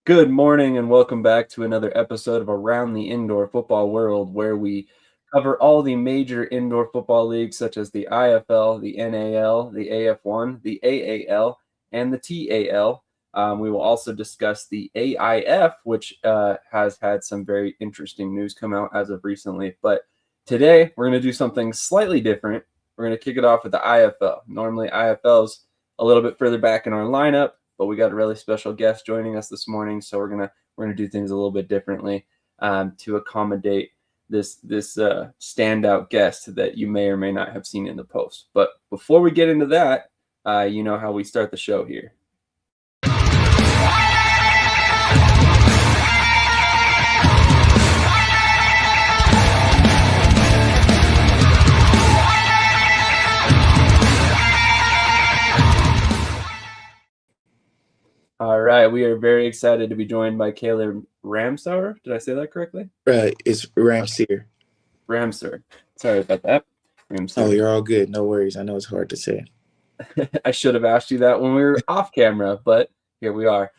Good morning and welcome back to another episode of Around the Indoor Football World, where we cover all the major indoor football leagues such as the IFL, the NAL, the AF1, the AAL, and the TAL. We will also discuss the AIF, which has had some very interesting news come out as of recently. But today we're going to do something slightly different. We're going to kick it off with the IFL. Normally, IFL's a little bit further back in our lineup, but we got a really special guest joining us this morning, so we're gonna do things a little bit differently to accommodate this standout guest that you may or may not have seen in the post. But before we get into that, you know how we start the show here. All right, we are very excited to be joined by Caleb Ramsauer. Did I say that correctly? It's Ramsir. Ramsauer. Sorry about that. Ramsir. Oh, you're all good. No worries. I know it's hard to say. I should have asked you that when we were off camera, but here we are.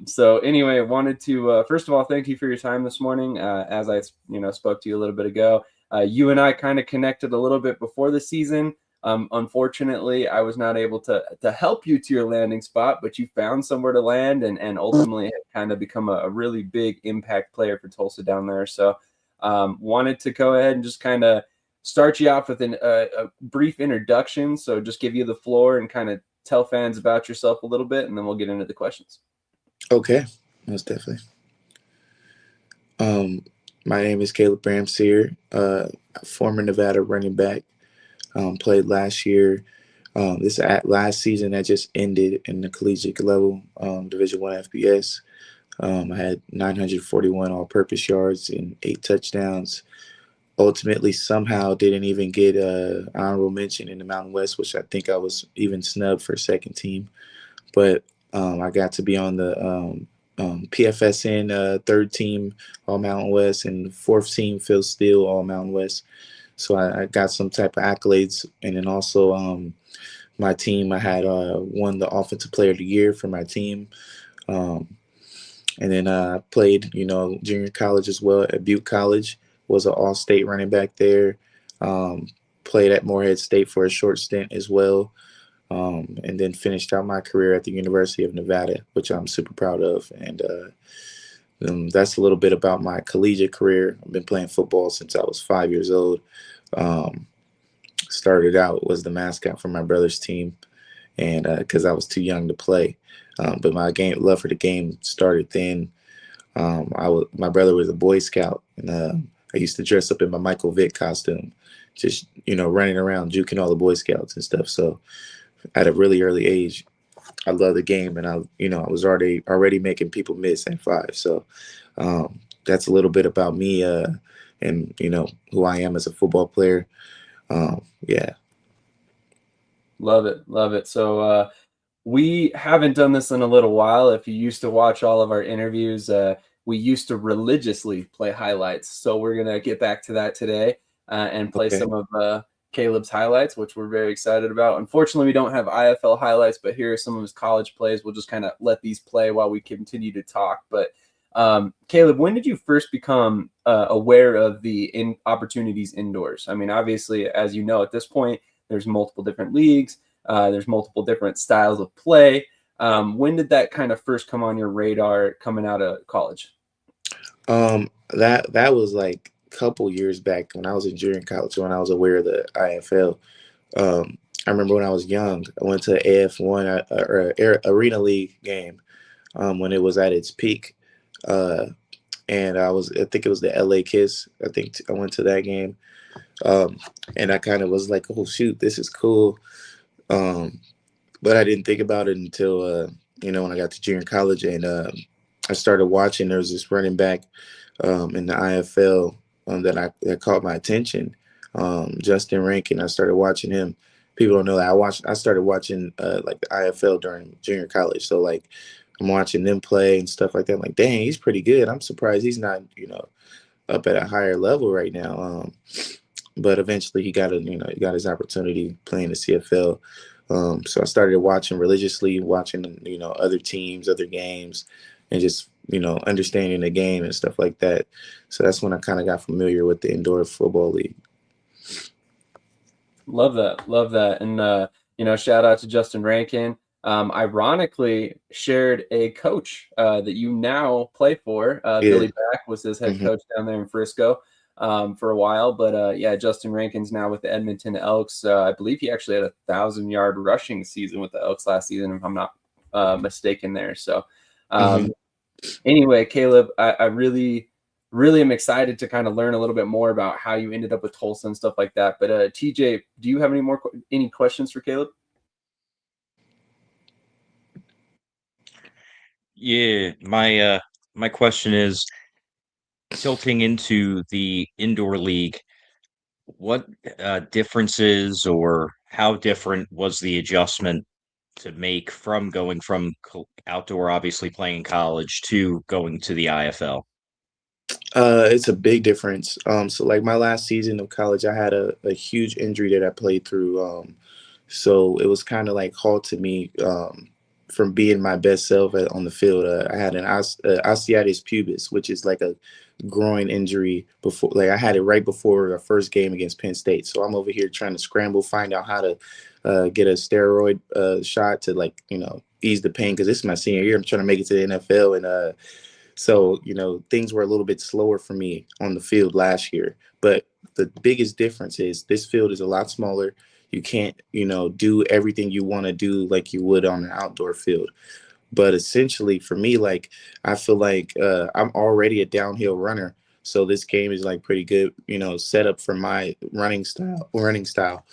So anyway, I wanted to first of all thank you for your time this morning. As I spoke to you a little bit ago, you and I kind of connected a little bit before the season. Unfortunately, I was not able to help you to your landing spot, but you found somewhere to land and ultimately have kind of become a really big impact player for Tulsa down there. So wanted to go ahead and just kind of start you off with a brief introduction. So just give you the floor and kind of tell fans about yourself a little bit, and then we'll get into the questions. Okay, most definitely. My name is Caleb Ramsir, former Nevada running back. Played last year. This last season that just ended in the collegiate level, Division I FBS. I had 941 all-purpose yards and 8 touchdowns. Ultimately, somehow didn't even get an honorable mention in the Mountain West, which I think I was even snubbed for second team. But I got to be on the PFSN third team All Mountain West and fourth team Phil Steele All Mountain West. So I got some type of accolades, and then also my team, I had won the Offensive Player of the Year for my team. And then I played, junior college as well at Butte College, was an all-state running back there. Played at Morehead State for a short stint as well. And then finished out my career at the University of Nevada, which I'm super proud of. And that's a little bit about my collegiate career. I've been playing football since I was 5 years old. Started out was the mascot for my brother's team, and because I was too young to play. But my love for the game started then. My brother was a Boy Scout, and I used to dress up in my Michael Vick costume, just running around juking all the Boy Scouts and stuff. So at a really early age, I love the game, and I was already making people miss at 5. So that's a little bit about me, and who I am as a football player. Yeah. Love it. So we haven't done this in a little while. If you used to watch all of our interviews, we used to religiously play highlights. So we're gonna get back to that today and play some of Caleb's highlights, which we're very excited about. Unfortunately, we don't have IFL highlights, but here are some of his college plays. We'll just kind of let these play while we continue to talk. But Caleb, when did you first become aware of the opportunities indoors? I mean, obviously, as you know, at this point, there's multiple different leagues. There's multiple different styles of play. When did that kind of first come on your radar coming out of college? That was like couple years back when I was in junior college, when I was aware of the IFL. I remember when I was young, I went to AF1 or Arena League game when it was at its peak, and I think it was the LA Kiss. I think I went to that game, and I kind of was like, oh shoot, this is cool, but I didn't think about it until when I got to junior college, and I started watching. There was this running back in the IFL that caught my attention, Justin Rankin. I started watching him. People don't know that I started watching like the IFL during junior college. So like I'm watching them play and stuff like that. I'm like, dang, he's pretty good. I'm surprised he's not up at a higher level right now. But eventually he got his opportunity playing the CFL. So I started watching religiously, watching other teams, other games, and just understanding the game and stuff like that. So that's when I kind of got familiar with the indoor football league. Love that. Love that. And shout out to Justin Rankin. Ironically, shared a coach that you now play for. Yeah. Billy Back was his head Hmm. coach down there in Frisco for a while. But yeah, Justin Rankin's now with the Edmonton Elks. I believe he actually had 1,000-yard rushing season with the Elks last season, if I'm not mistaken there. So Hmm. anyway, Caleb, I really, really am excited to kind of learn a little bit more about how you ended up with Tulsa and stuff like that. But TJ, do you have any questions for Caleb? Yeah, my question is tilting into the indoor league, what differences or how different was the adjustment to make from going from outdoor, obviously playing in college, to going to the IFL? It's a big difference. So like my last season of college, I had a huge injury that I played through. So it was kind of like halted me from being my best self on the field. I had an osteitis pubis, which is like a groin injury before. Like I had it right before our first game against Penn State. So I'm over here trying to scramble, find out how to get a steroid shot to ease the pain because this is my senior year. I'm trying to make it to the NFL and. So, things were a little bit slower for me on the field last year. But the biggest difference is this field is a lot smaller. You can't, do everything you want to do like you would on an outdoor field. But essentially, for me, like I feel like I'm already a downhill runner, so this game is like pretty good, set up for my running style.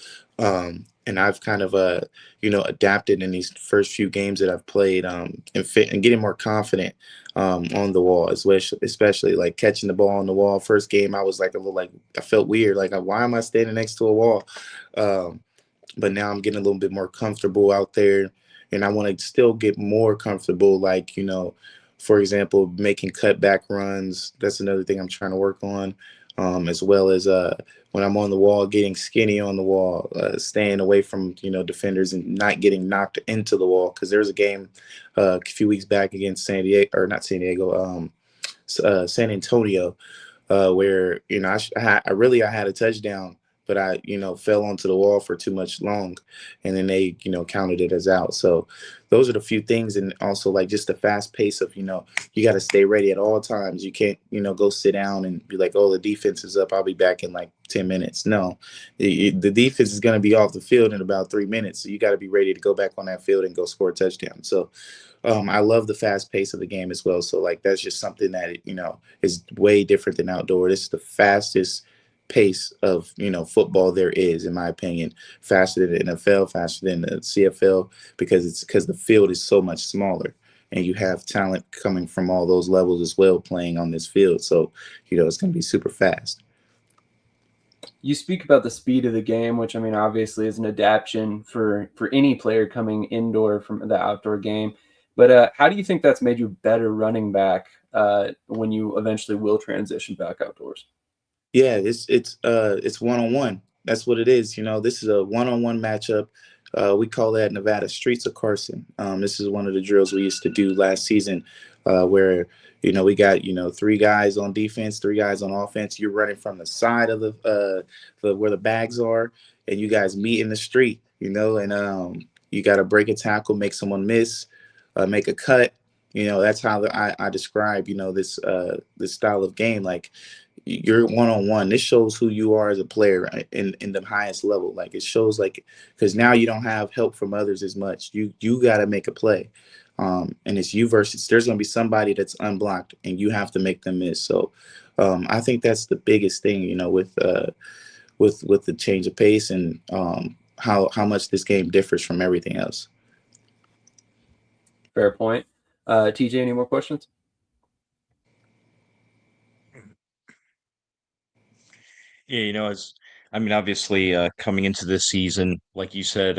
And I've kind of adapted in these first few games that I've played, and getting more confident on the wall, especially like catching the ball on the wall. First game, I was like a little like I felt weird, like why am I standing next to a wall? Um, but now I'm getting a little bit more comfortable out there, and I want to still get more comfortable, like for example, making cutback runs. That's another thing I'm trying to work on, as well as when I'm on the wall, getting skinny on the wall, staying away from defenders and not getting knocked into the wall. Because there was a game a few weeks back against San Diego, or not San Diego, San Antonio, where I had a touchdown, but I fell onto the wall for too much long, and then they counted it as out. So those are the few things, and also like just the fast pace of you got to stay ready at all times. You can't go sit down and be like, oh, the defense is up, I'll be back in like 10 minutes. No, the defense is going to be off the field in about 3 minutes, so you got to be ready to go back on that field and go score a touchdown. So I love the fast pace of the game as well. So like that's just something that is way different than outdoor. This is the fastest pace of football there is, in my opinion. Faster than the NFL, faster than the CFL, because the field is so much smaller, and you have talent coming from all those levels as well playing on this field. So it's going to be super fast. You speak about the speed of the game, which I mean, obviously, is an adaptation for any player coming indoor from the outdoor game. But how do you think that's made you a better running back when you eventually will transition back outdoors? Yeah, it's one on one. That's what it is. This is a one on one matchup. We call that Nevada Streets of Carson. This is one of the drills we used to do last season, where we got three guys on defense, three guys on offense. You're running from the side of the where the bags are, and you guys meet in the street. And you got to break a tackle, make someone miss, make a cut. That's how I describe this style of game. Like you're one on one. This shows who you are as a player in the highest level. Like it shows like because now you don't have help from others as much. You got to make a play, and it's you versus. There's going to be somebody that's unblocked, and you have to make them miss. So I think that's the biggest thing. With the change of pace and how much this game differs from everything else. Fair point. TJ, any more questions? Yeah, as I mean, obviously, coming into this season, like you said,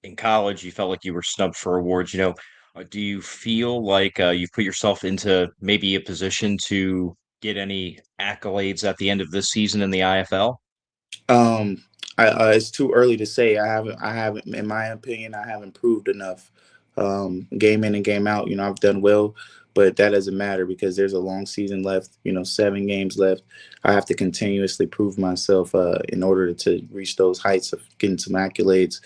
in college, you felt like you were snubbed for awards. Do you feel like you've put yourself into maybe a position to get any accolades at the end of this season in the IFL? Um, it's too early to say. I haven't. In my opinion, I haven't proved enough. Game in and game out, I've done well, but that doesn't matter because there's a long season left, 7 games left. I have to continuously prove myself in order to reach those heights of getting some accolades.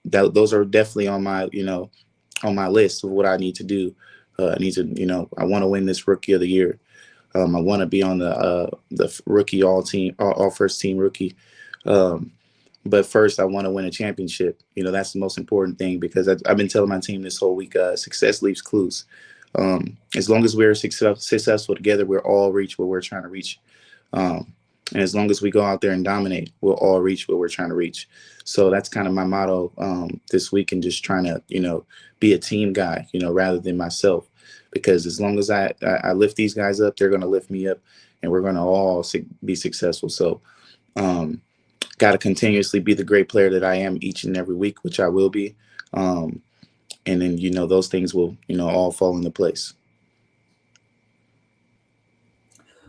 Those are definitely on my list of what I need to do. I need to, I want to win this Rookie of the Year. I want to be on the rookie all first team rookie. Um, but first, I want to win a championship. That's the most important thing because I've been telling my team this whole week, success leaves clues. As long as we're successful together, we'll all reach where we're trying to reach. Um, and as long as we go out there and dominate, we'll all reach where we're trying to reach. So that's kind of my motto this week, and just trying to, be a team guy, rather than myself. Because as long as I lift these guys up, they're going to lift me up, and we're going to all be successful. So, got to continuously be the great player that I am each and every week, which I will be. And then, those things will, all fall into place.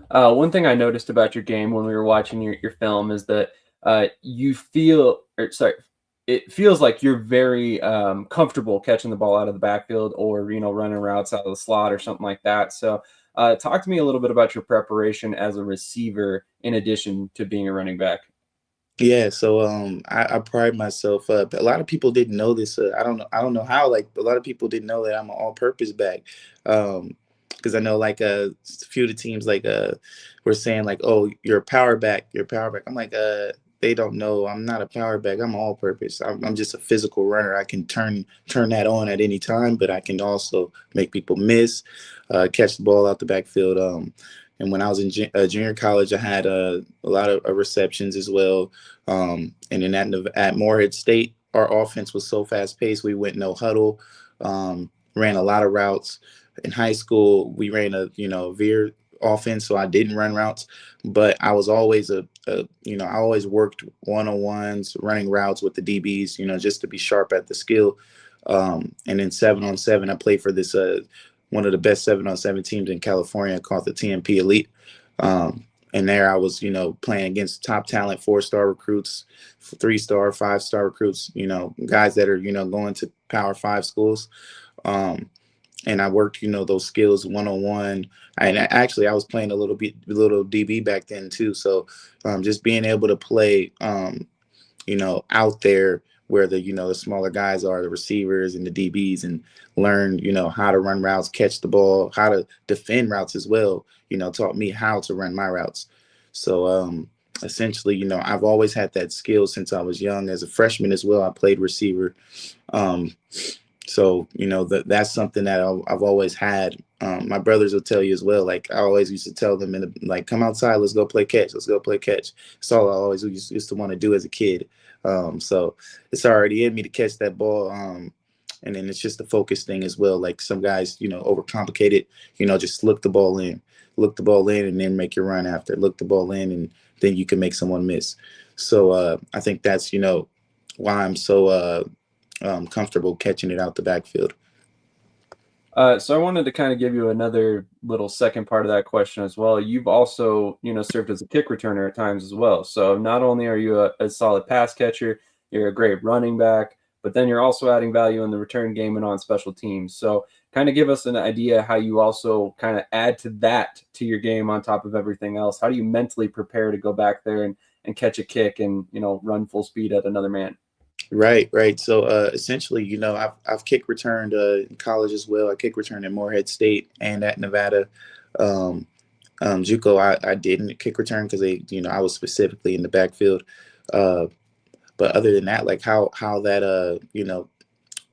One thing I noticed about your game when we were watching your film is that it feels like you're very comfortable catching the ball out of the backfield or, running routes out of the slot or something like that. So talk to me a little bit about your preparation as a receiver in addition to being a running back. Yeah, so I pride myself up. A lot of people didn't know this. I don't know how. Like a lot of people didn't know that I'm an all-purpose back. Because I know like a few of the teams like were saying like, oh, you're a power back, you're a power back. I'm like, they don't know I'm not a power back. I'm all-purpose. I'm just a physical runner. I can turn that on at any time, but I can also make people miss, catch the ball out the backfield. And when I was in junior college, I had a lot of receptions as well. And then at Morehead State, our offense was so fast paced. We went no huddle, ran a lot of routes. In high school, we ran a veer offense, so I didn't run routes, but I was always I always worked 1-on-1s, running routes with the DBs, just to be sharp at the skill. And then 7-on-7, I played for this one of the best 7-on-7 teams in California called the TMP Elite. And there I was, playing against top talent, 4-star recruits, 3-star, 5-star recruits, guys that are, going to Power 5 schools. And I worked, those skills 1-on-1. And actually, I was playing a little DB back then too. So just being able to play, out there where the smaller guys are, the receivers and the DBs, and learn, how to run routes, catch the ball, how to defend routes as well, taught me how to run my routes. So essentially, I've always had that skill since I was young. As a freshman as well, I played receiver. So, that's something that I've always had. My brothers will tell you as well. Like I always used to tell them, come outside, let's go play catch. Let's go play catch. That's all I always used to want to do as a kid. So it's already in me to catch that ball. And then it's just a focus thing as well. Like some guys, overcomplicate it, just look the ball in, and then make your run after. Look the ball in, and then you can make someone miss. So I think that's, why I'm so comfortable catching it out the backfield. So I wanted to kind of give you another little second part of that question as well. You've also, served as a kick returner at times as well. So not only are you a solid pass catcher, you're a great running back, but then you're also adding value in the return game and on special teams. So kind of give us an idea how you also kind of add to your game on top of everything else. How do you mentally prepare to go back there and catch a kick and, run full speed at another man? Right. So essentially, I've kick returned in college as well. I kick returned at Morehead State and at Nevada. JUCO, I didn't kick return because I was specifically in the backfield. But other than that, like how that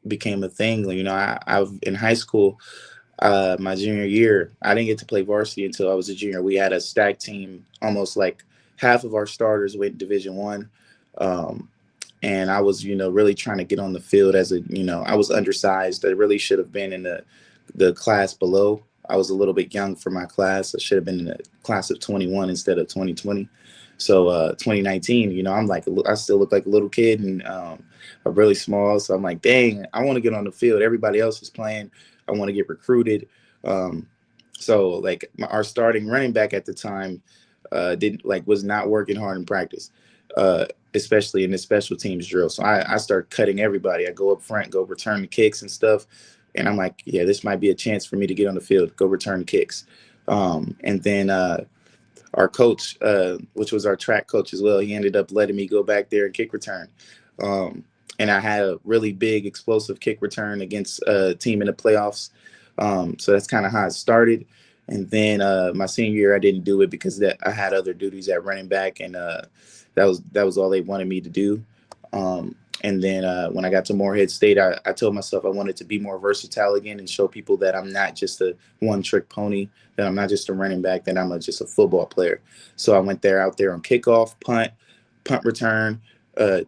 became a thing. I've in high school, my junior year, I didn't get to play varsity until I was a junior. We had a stack team, almost like half of our starters went Division I. And I was, really trying to get on the field as I was undersized. I really should have been in the class below. I was a little bit young for my class. I should have been in the class of 21 instead of 2020. So 2019, I'm like, I still look like a little kid, and I'm really small. So I'm like, dang, I want to get on the field. Everybody else is playing. I want to get recruited. So like our starting running back at the time was not working hard in practice. Especially in the special teams drill. So I start cutting everybody. I go up front, go return the kicks and stuff. And I'm like, yeah, this might be a chance for me to get on the field, go return kicks. And then our coach, which was our track coach as well, he ended up letting me go back there and kick return. Um, and I had a really big explosive kick return against a team in the playoffs. So that's kind of how it started. And then my senior year, I didn't do it because I had other duties at running back, and that was all they wanted me to do. And then when I got to Morehead State, I told myself I wanted to be more versatile again and show people that I'm not just a one-trick pony, that I'm not just a running back, that I'm just a football player. So I went out there on kickoff, punt return,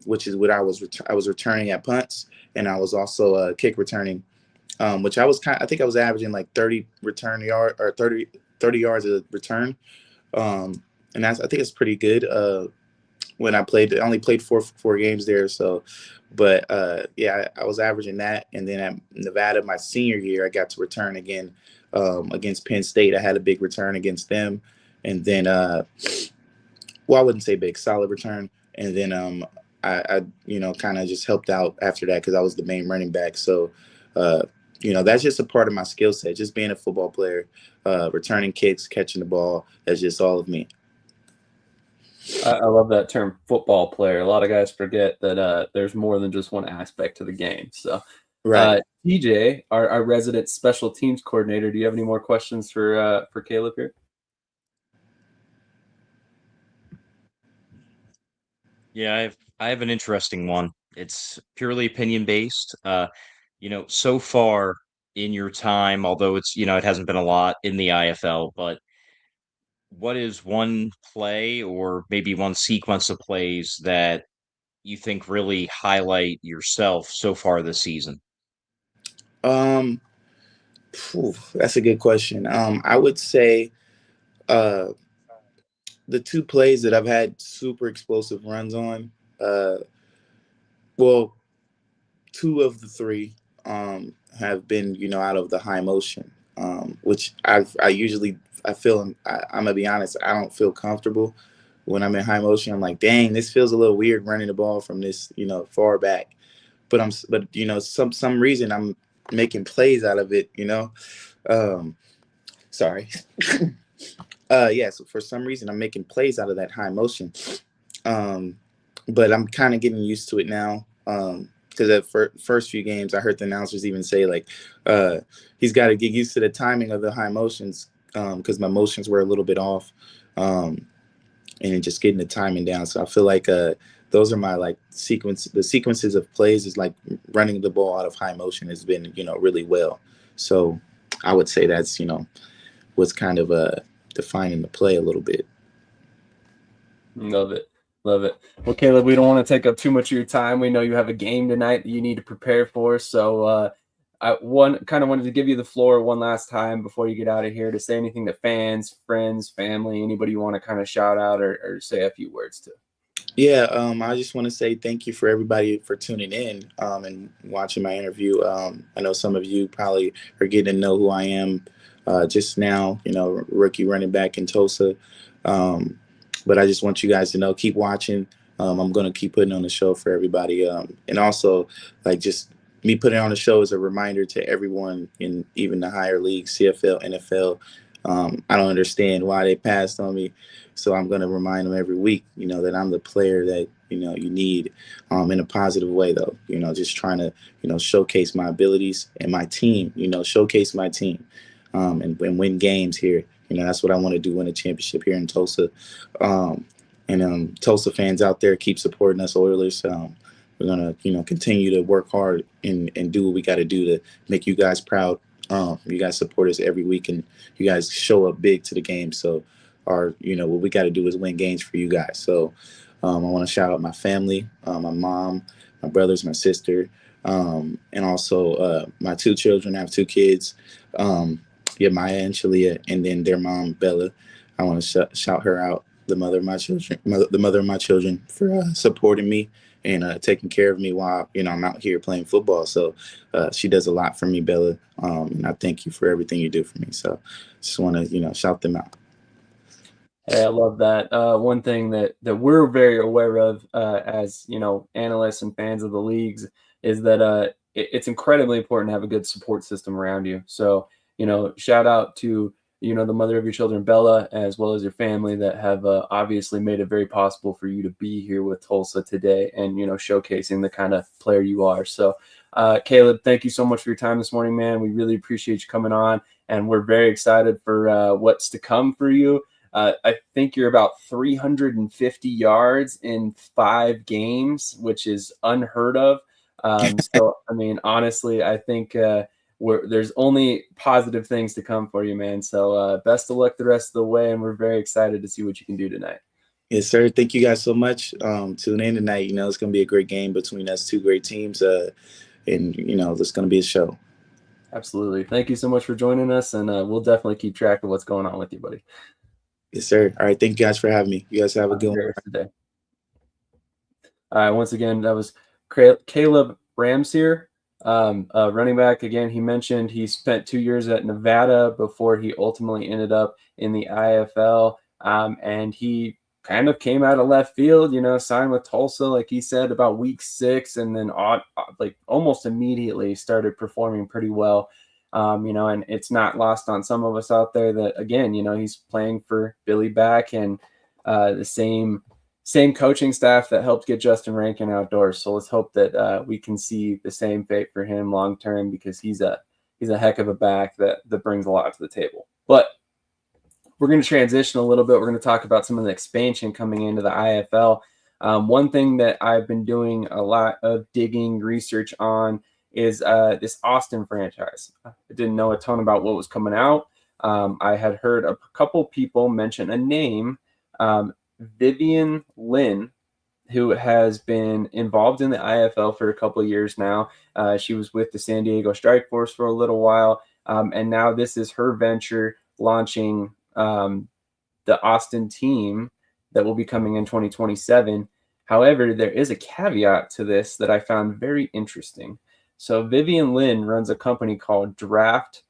which is what I was returning at punts, and I was also kick returning, which I think I was averaging like 30 return yard or 30 yards of return, and I think it's pretty good. When I only played four games there. So, but yeah, I was averaging that. And then at Nevada, my senior year, I got to return again against Penn State. I had a big return against them. And then, well, I wouldn't say big, solid return. And then I kind of just helped out after that because I was the main running back. So, that's just a part of my skill set, just being a football player, returning kicks, catching the ball. That's just all of me. I love that term, football player. A lot of guys forget that there's more than just one aspect to the game. So, Right. TJ, our resident special teams coordinator, do you have any more questions for Caleb here? Yeah, I have an interesting one. It's purely opinion based. So far in your time, although it hasn't been a lot in the IFL, but what is one play or maybe one sequence of plays that you think really highlight yourself so far this season? That's a good question. I would say uh, the two plays that I've had super explosive runs on. Uh, well, two of the three have been, out of the high motion, which I feel. I'm gonna be honest. I don't feel comfortable when I'm in high motion. I'm like, dang, this feels a little weird running the ball from this, far back. But some reason I'm making plays out of it. Um, sorry. Yeah, so for some reason I'm making plays out of that high motion. But I'm kind of getting used to it now. Because at first few games, I heard the announcers even say like, he's got to get used to the timing of the high motions, because my motions were a little bit off, and just getting the timing down. So I feel like those are my the sequences of plays is like running the ball out of high motion has been really well. So I would say that's what's kind of defining the play a little bit. Love it. Love it. Well, Caleb, we don't want to take up too much of your time. We know you have a game tonight that you need to prepare for. So I wanted to give you the floor one last time before you get out of here to say anything to fans, friends, family, anybody you want to kind of shout out or say a few words to. Yeah, I just want to say thank you for everybody for tuning in and watching my interview. I know some of you probably are getting to know who I am just now, rookie running back in Tulsa. But I just want you guys to know, keep watching. I'm going to keep putting on the show for everybody. And also, just me putting on the show is a reminder to everyone in even the higher leagues, CFL, NFL. I don't understand why they passed on me. So I'm going to remind them every week, that I'm the player that, you need in a positive way, though, just trying to, showcase my abilities and my team, showcase my team and win games here. That's what I want to do, win a championship here in Tulsa. And Tulsa fans out there, keep supporting us Oilers. We're going to, continue to work hard and do what we got to do to make you guys proud. You guys support us every week and you guys show up big to the game. So what we got to do is win games for you guys. So I want to shout out my family, my mom, my brothers, my sister, and also my two children. I have two kids, Maya and Shalia, and then their mom, Bella. I want to shout her out, the mother of my children, for supporting me and taking care of me while I'm out here playing football. So she does a lot for me, Bella, and I thank you for everything you do for me. So just want to shout them out. Hey, I love that. One thing that we're very aware of as analysts and fans of the leagues is that it's incredibly important to have a good support system around you. So, shout out to, the mother of your children, Bella, as well as your family that have obviously made it very possible for you to be here with Tulsa today and, showcasing the kind of player you are. So, Caleb, thank you so much for your time this morning, man. We really appreciate you coming on, and we're very excited for what's to come for you. I think you're about 350 yards in 5 games, which is unheard of. So, I mean, honestly, I think there's only positive things to come for you, man. So best of luck the rest of the way, and we're very excited to see what you can do tonight. Yes, sir. Thank you guys so much. Tune in tonight. It's going to be a great game between us two great teams, and it's going to be a show. Absolutely. Thank you so much for joining us, and we'll definitely keep track of what's going on with you, buddy. Yes, sir. All right. Thank you guys for having me. You guys have a good one. Today. All right. Once again, that was Caleb Ramsier, running back. Again, he mentioned he spent 2 years at Nevada before he ultimately ended up in the IFL. And he kind of came out of left field, signed with Tulsa, like he said, about week 6, and then almost immediately started performing pretty well. And it's not lost on some of us out there that, again, he's playing for Billy Back and the same coaching staff that helped get Justin Rankin outdoors. So let's hope that we can see the same fate for him long term, because he's a heck of a back that brings a lot to the table. But we're going to transition a little bit. We're going to talk about some of the expansion coming into the IFL. One thing that I've been doing a lot of digging research on is this Austin franchise. I didn't know a ton about what was coming out. I had heard a couple people mention a name, Vivian Lynn, who has been involved in the IFL for a couple of years now. She was with the San Diego Strike Force for a little while, and now this is her venture launching the Austin team that will be coming in 2027. However, there is a caveat to this that I found very interesting. So Vivian Lynn runs a company called Draft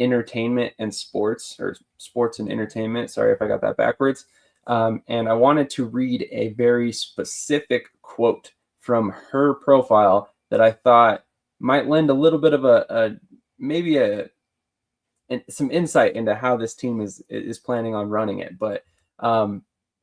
Entertainment and Sports, or Sports and Entertainment. Sorry if I got that backwards. And I wanted to read a very specific quote from her profile that I thought might lend a little bit of some insight into how this team is planning on running it. But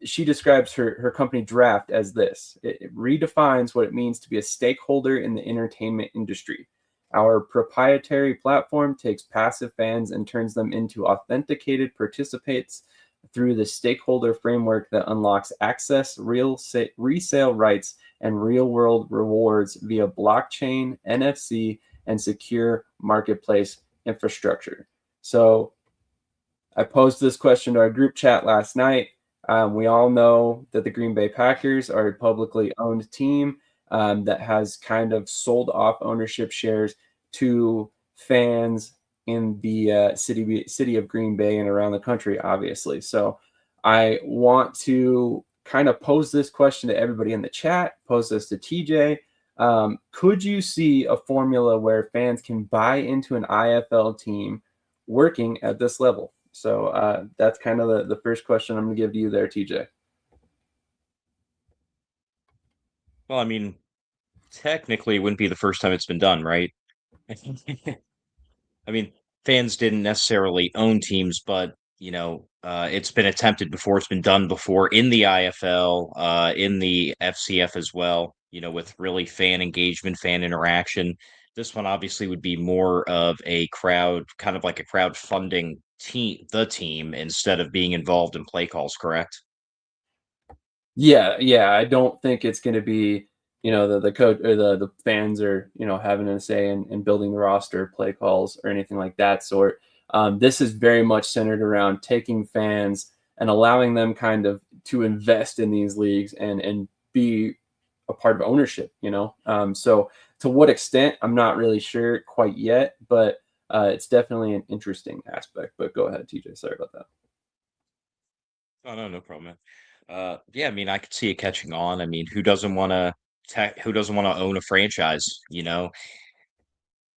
she describes her company Draft as this. It redefines what it means to be a stakeholder in the entertainment industry. Our proprietary platform takes passive fans and turns them into authenticated participants through the stakeholder framework that unlocks access, resale rights, and real-world rewards via blockchain, NFC, and secure marketplace infrastructure. So I posed this question to our group chat last night. We all know that the Green Bay Packers are a publicly owned team that has kind of sold off ownership shares to fans in the city of Green Bay and around the country, obviously. So I want to kind of pose this question to everybody in the chat, pose this to TJ. Could you see a formula where fans can buy into an IFL team working at this level? So that's kind of the first question I'm going to give to you there, TJ. Well, I mean, technically, it wouldn't be the first time it's been done, right? I mean, fans didn't necessarily own teams, but it's been attempted before. It's been done before in the IFL, in the FCF as well. With really fan engagement, fan interaction. This one obviously would be more of a crowd, kind of like a crowdfunding the team, instead of being involved in play calls. Correct? Yeah. I don't think it's going to be, the coach or the fans are, having a say in building the roster, play calls, or anything like that sort. This is very much centered around taking fans and allowing them kind of to invest in these leagues and be a part of ownership, So to what extent, I'm not really sure quite yet, but it's definitely an interesting aspect. But go ahead, TJ. Sorry about that. Oh, no problem, man. Yeah, I mean, I could see it catching on. I mean, who doesn't want to own a franchise,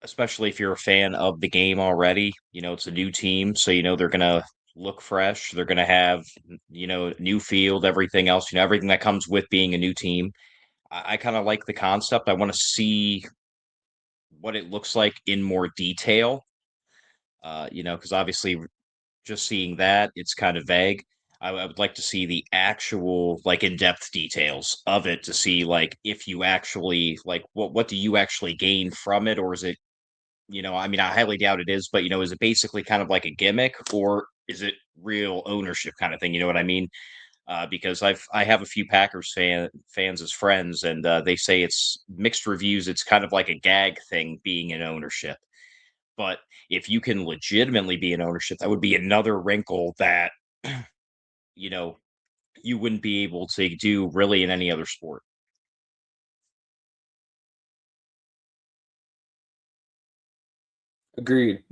especially if you're a fan of the game already. It's a new team, so they're gonna look fresh. They're gonna have, new field, everything else, everything that comes with being a new team. I kind of like the concept. I want to see what it looks like in more detail. Because obviously just seeing that, it's kind of vague. I would like to see the actual like in-depth details of it to see like if you actually like what do you actually gain from it, or is it, I mean, I highly doubt it is, but is it basically kind of like a gimmick, or is it real ownership kind of thing? You know what I mean? Because I have a few Packers fans as friends, and they say it's mixed reviews. It's kind of like a gag thing being in ownership. But if you can legitimately be in ownership, that would be another wrinkle that you know you wouldn't be able to do really in any other sport. Agreed.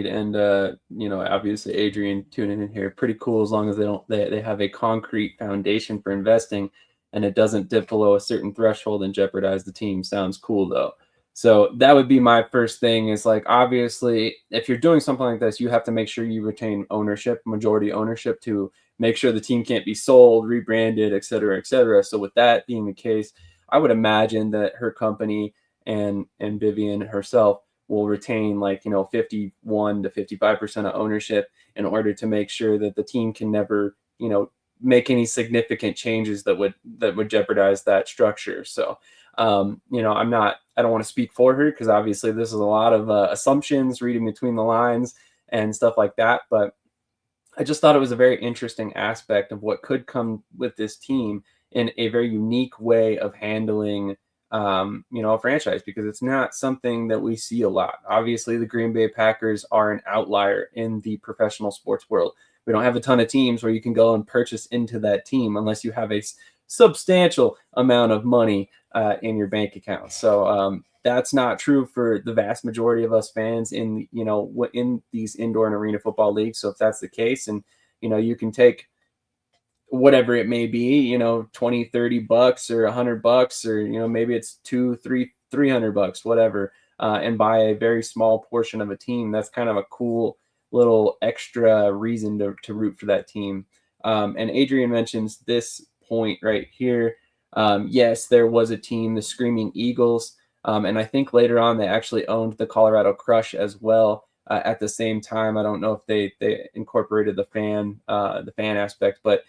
And obviously Adrian tuning in here, pretty cool as long as they have a concrete foundation for investing and it doesn't dip below a certain threshold and jeopardize the team. Sounds cool though. So that would be my first thing is like obviously if you're doing something like this, you have to make sure you retain ownership, majority ownership to make sure the team can't be sold, rebranded, et cetera, et cetera. So with that being the case, I would imagine that her company and Vivian herself will retain 51 to 55% of ownership in order to make sure that the team can never make any significant changes that would jeopardize that structure. So I don't want to speak for her because obviously this is a lot of assumptions, reading between the lines and stuff like that, but I just thought it was a very interesting aspect of what could come with this team in a very unique way of handling a franchise, because it's not something that we see a lot. Obviously, the Green Bay Packers are an outlier in the professional sports world. We don't have a ton of teams where you can go and purchase into that team unless you have a substantial amount of money in your bank account. So that's not true for the vast majority of us fans in in these indoor and arena football leagues. So if that's the case, and you can take whatever it may be, 20, $30 or $100, or, maybe it's 300 bucks, whatever, and buy a very small portion of a team. That's kind of a cool little extra reason to root for that team. And Adrian mentions this point right here. Yes, there was a team, the Screaming Eagles. And I think later on they actually owned the Colorado Crush as well. At the same time, I don't know if they incorporated the fan aspect, but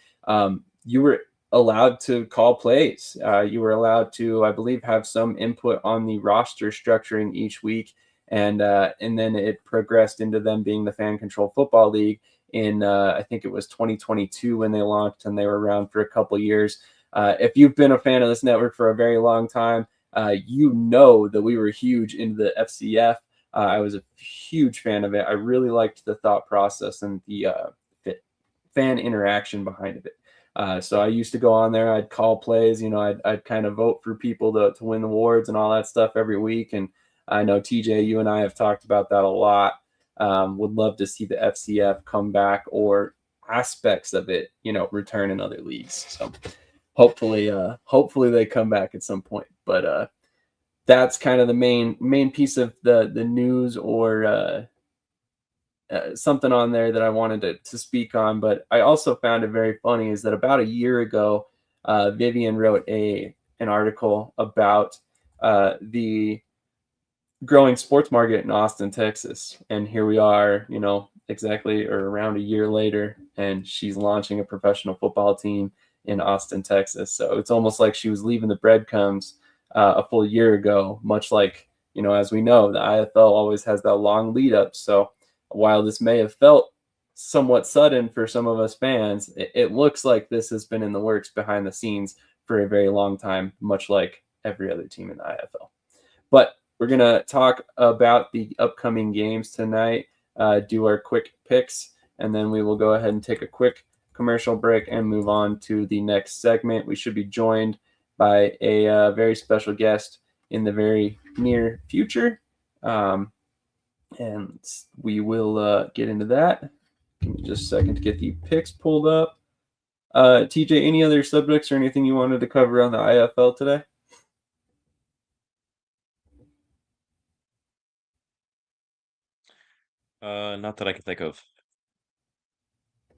you were allowed to call plays. You were allowed to, I believe, have some input on the roster structuring each week, and then it progressed into them being the Fan Control Football League in I think it was 2022 when they launched, and they were around for a couple years. If you've been a fan of this network for a very long time, you know that we were huge into the FCF. I was a huge fan of it. I really liked the thought process and the fan interaction behind it. So I used to go on there. I'd call plays. I'd kind of vote for people to win awards and all that stuff every week. And I know TJ, you and I have talked about that a lot. Would love to see the FCF come back, or aspects of it, return in other leagues. So hopefully they come back at some point. But that's kind of the main piece of the news, or something on there that I wanted to speak on. But I also found it very funny is that about a year ago, Vivian wrote an article about the growing sports market in Austin, Texas. And here we are, exactly or around a year later, and she's launching a professional football team in Austin, Texas. So it's almost like she was leaving the breadcrumbs a full year ago, much like, as we know, the IFL always has that long lead up. So while this may have felt somewhat sudden for some of us fans, it looks like this has been in the works behind the scenes for a very long time, much like every other team in the IFL. But we're going to talk about the upcoming games tonight, do our quick picks, and then we will go ahead and take a quick commercial break and move on to the next segment. We should be joined by a very special guest in the very near future. And we will get into that. Give me just a second to get the picks pulled up. TJ, any other subjects or anything you wanted to cover on the IFL today? Not that I can think of.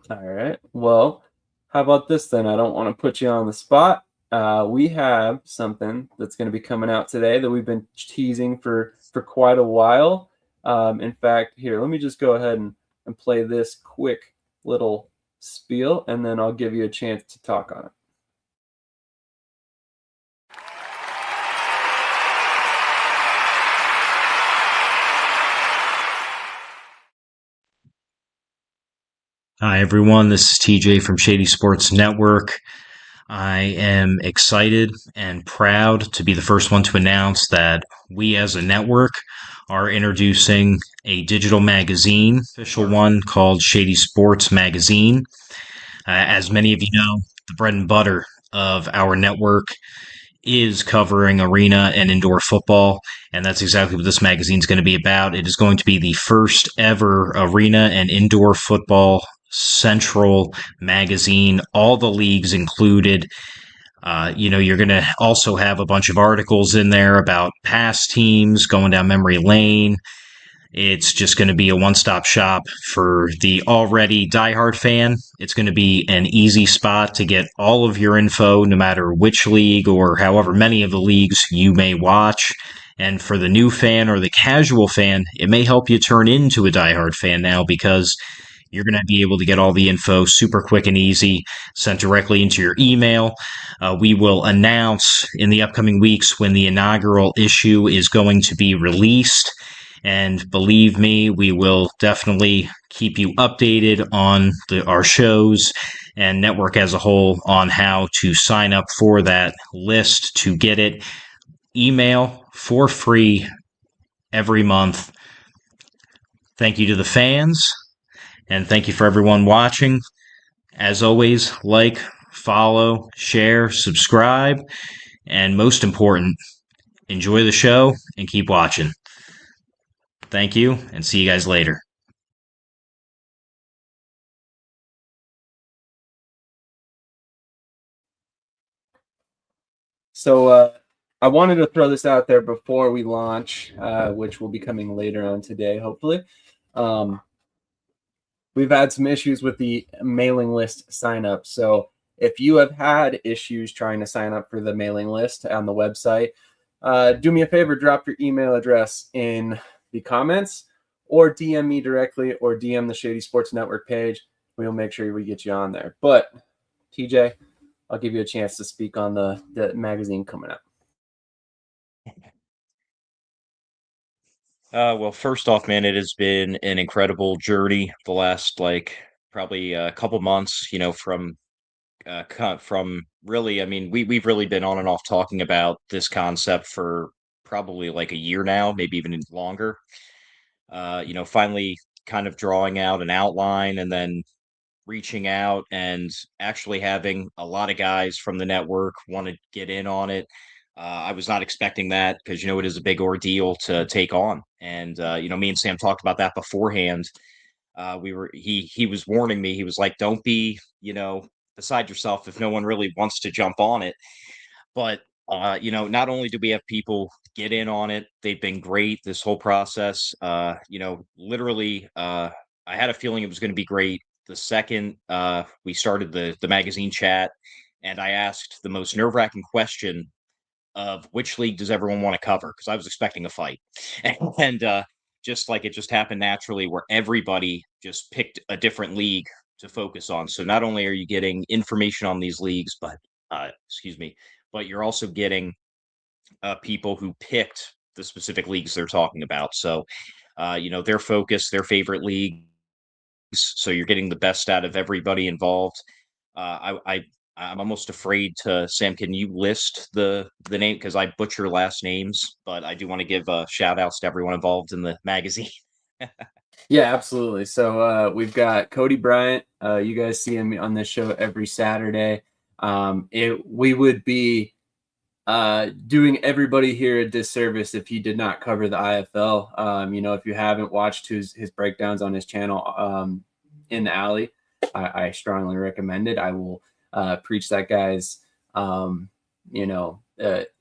All right. Well, how about this then? I don't want to put you on the spot. We have something that's going to be coming out today that we've been teasing for for quite a while. In fact, here, let me just go ahead and play this quick little spiel, and then I'll give you a chance to talk on it. Hi, everyone. This is TJ from Shady Sports Network. I am excited and proud to be the first one to announce that we as a network are introducing a digital magazine, official one called Shady Sports Magazine. As many of you know, the bread and butter of our network is covering arena and indoor football, and that's exactly what this magazine is going to be about. It is going to be the first ever arena and indoor football central magazine, all the leagues included. You're going to also have a bunch of articles in there about past teams going down memory lane. It's just going to be a one-stop shop for the already diehard fan. It's going to be an easy spot to get all of your info, no matter which league or however many of the leagues you may watch. And for the new fan or the casual fan, it may help you turn into a diehard fan now, because you're going to be able to get all the info super quick and easy, sent directly into your email. We will announce in the upcoming weeks when the inaugural issue is going to be released. And believe me, we will definitely keep you updated on our shows and network as a whole on how to sign up for that list to get it. Email for free every month. Thank you to the fans, and thank you for everyone watching. As always, like, follow, share, subscribe, and most important, enjoy the show and keep watching. Thank you, and see you guys later. So I wanted to throw this out there before we launch, which will be coming later on today, hopefully. We've had some issues with the mailing list sign up. So if you have had issues trying to sign up for the mailing list on the website, do me a favor, drop your email address in the comments, or DM me directly, or DM the Shady Sports Network page. We'll make sure we get you on there. But TJ, I'll give you a chance to speak on the magazine coming out. Well, first off, man, it has been an incredible journey the last probably a couple months. From really, I mean, we've really been on and off talking about this concept for probably like a year now, maybe even longer. Finally kind of drawing out an outline and then reaching out and actually having a lot of guys from the network want to get in on it. I was not expecting that, because it is a big ordeal to take on, and me and Sam talked about that beforehand. He was warning me. He was like, "Don't be beside yourself if no one really wants to jump on it." But not only do we have people get in on it, they've been great this whole process. Literally, I had a feeling it was going to be great the second we started the magazine chat, and I asked the most nerve-wracking question of which league does everyone want to cover, because I was expecting a fight, and just like it just happened naturally, where everybody just picked a different league to focus on. So not only are you getting information on these leagues, but excuse me, but you're also getting people who picked the specific leagues they're talking about. So their focus, their favorite leagues. So you're getting the best out of everybody involved. I'm almost afraid to, Sam, can you list the name, because I butcher last names, but I do want to give shout outs to everyone involved in the magazine. Yeah, absolutely. So we've got Cody Bryant. You guys see him on this show every Saturday. We would be doing everybody here a disservice if he did not cover the IFL. If you haven't watched his breakdowns on his channel, In the Alley, I strongly recommend it. I will preach that guy's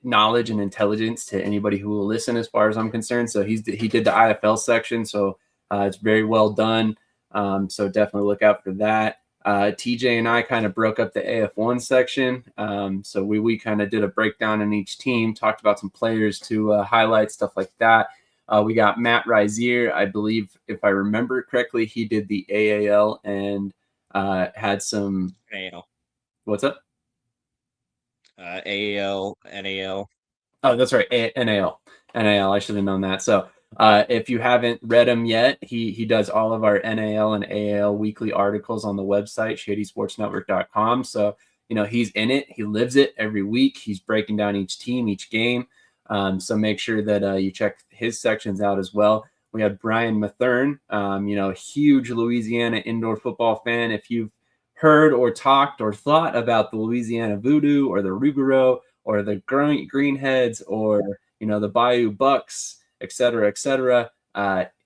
knowledge and intelligence to anybody who will listen, as far as I'm concerned. So he did the IFL section, so it's very well done. So definitely look out for that. TJ and I kind of broke up the AF1 section. So we kind of did a breakdown in each team, talked about some players to highlight, stuff like that. We got Matt Rizier. I believe, if I remember correctly, he did the AAL and had some. NAL. What's up? AAL, NAL. Oh, that's right. NAL. NAL. I should have known that. So if you haven't read him yet, he does all of our NAL and AAL weekly articles on the website, shadysportsnetwork.com. So, he's in it. He lives it every week. He's breaking down each team, each game. So make sure that you check his sections out as well. We had Brian Mathern, huge Louisiana indoor football fan. If you've heard or talked or thought about the Louisiana Voodoo or the Rougarou or the Greenheads or the Bayou Bucks, et cetera, et cetera.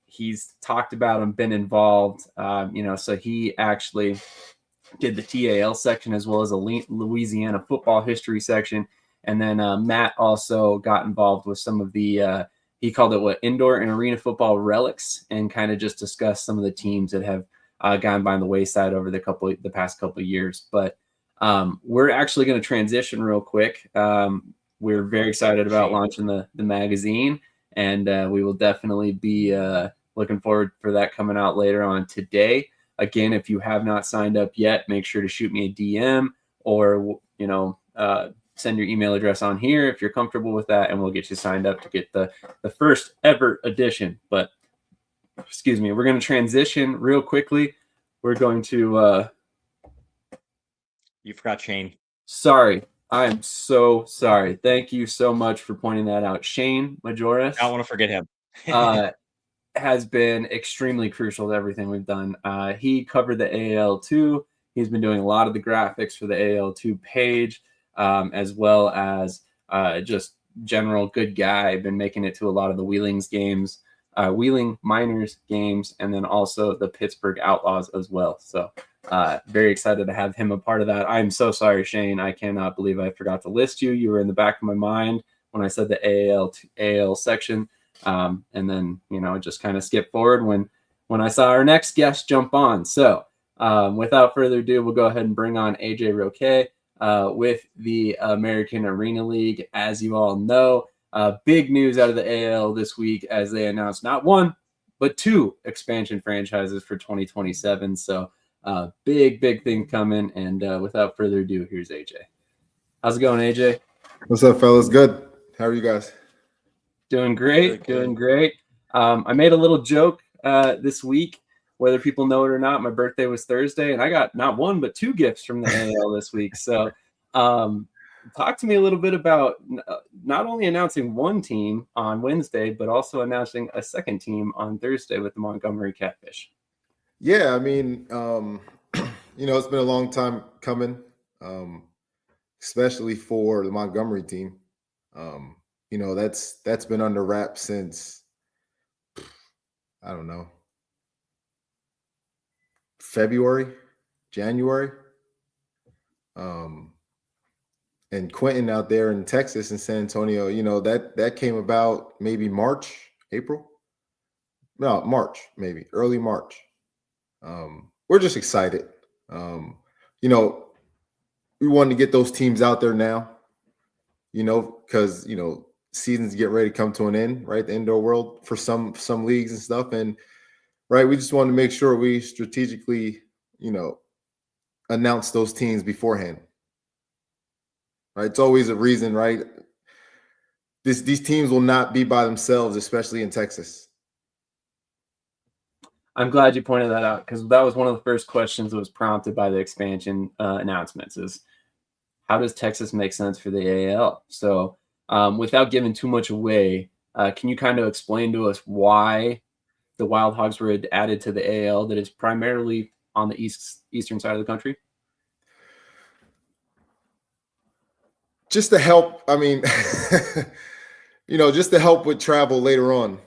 He's talked about them, been involved. So he actually did the TAL section as well as a Louisiana football history section. And then Matt also got involved with some of the he called it indoor and arena football relics, and kind of just discussed some of the teams that have gone by the wayside over the past couple of years. But we're actually going to transition real quick. We're very excited about launching the magazine, and we will definitely be looking forward for that coming out later on today. Again, if you have not signed up yet, make sure to shoot me a DM or send your email address on here if you're comfortable with that, and we'll get you signed up to get the first ever edition. But excuse me, we're going to transition real quickly. We're going to You forgot Shane. Sorry. I am so sorry. Thank you so much for pointing that out. Shane Majoris. I don't want to forget him. Has been extremely crucial to everything we've done. He covered the AL2. He's been doing a lot of the graphics for the AL2 page, as well as just general good guy. Been making it to a lot of the Wheeling Miners games, and then also the Pittsburgh Outlaws as well. So very excited to have him a part of that. I'm so sorry, Shane. I cannot believe I forgot to list you. You were in the back of my mind when I said the AL section. And then, it just kind of skipped forward when I saw our next guest jump on. So without further ado, we'll go ahead and bring on AJ Roque with the American Arena League. As you all know, big news out of the AL this week as they announced not one, but two expansion franchises for 2027. So big thing coming. And without further ado, here's AJ. How's it going, AJ? What's up, fellas? Good. How are you guys? Doing great. Doing great. I made a little joke this week, whether people know it or not. My birthday was Thursday, and I got not one, but two gifts from the AL this week. So talk to me a little bit about not only announcing one team on Wednesday, but also announcing a second team on Thursday with the Montgomery Catfish. Yeah, I mean, it's been a long time coming, especially for the Montgomery team. That's been under wraps since, I don't know, February, January. And Quentin out there in Texas and San Antonio, that came about maybe March, April. No, March, maybe early March. We're just excited. We wanted to get those teams out there now, because, seasons get ready to come to an end, right? The indoor world for some leagues and stuff. And right, we just wanted to make sure we strategically, announce those teams beforehand. Right. It's always a reason, right? These teams will not be by themselves, especially in Texas. I'm glad you pointed that out, because that was one of the first questions that was prompted by the expansion announcements is, how does Texas make sense for the AL? So without giving too much away, can you kind of explain to us why the Wild Hogs were added to the AL that is primarily on the eastern side of the country? Just to help, I mean, just to help with travel later on,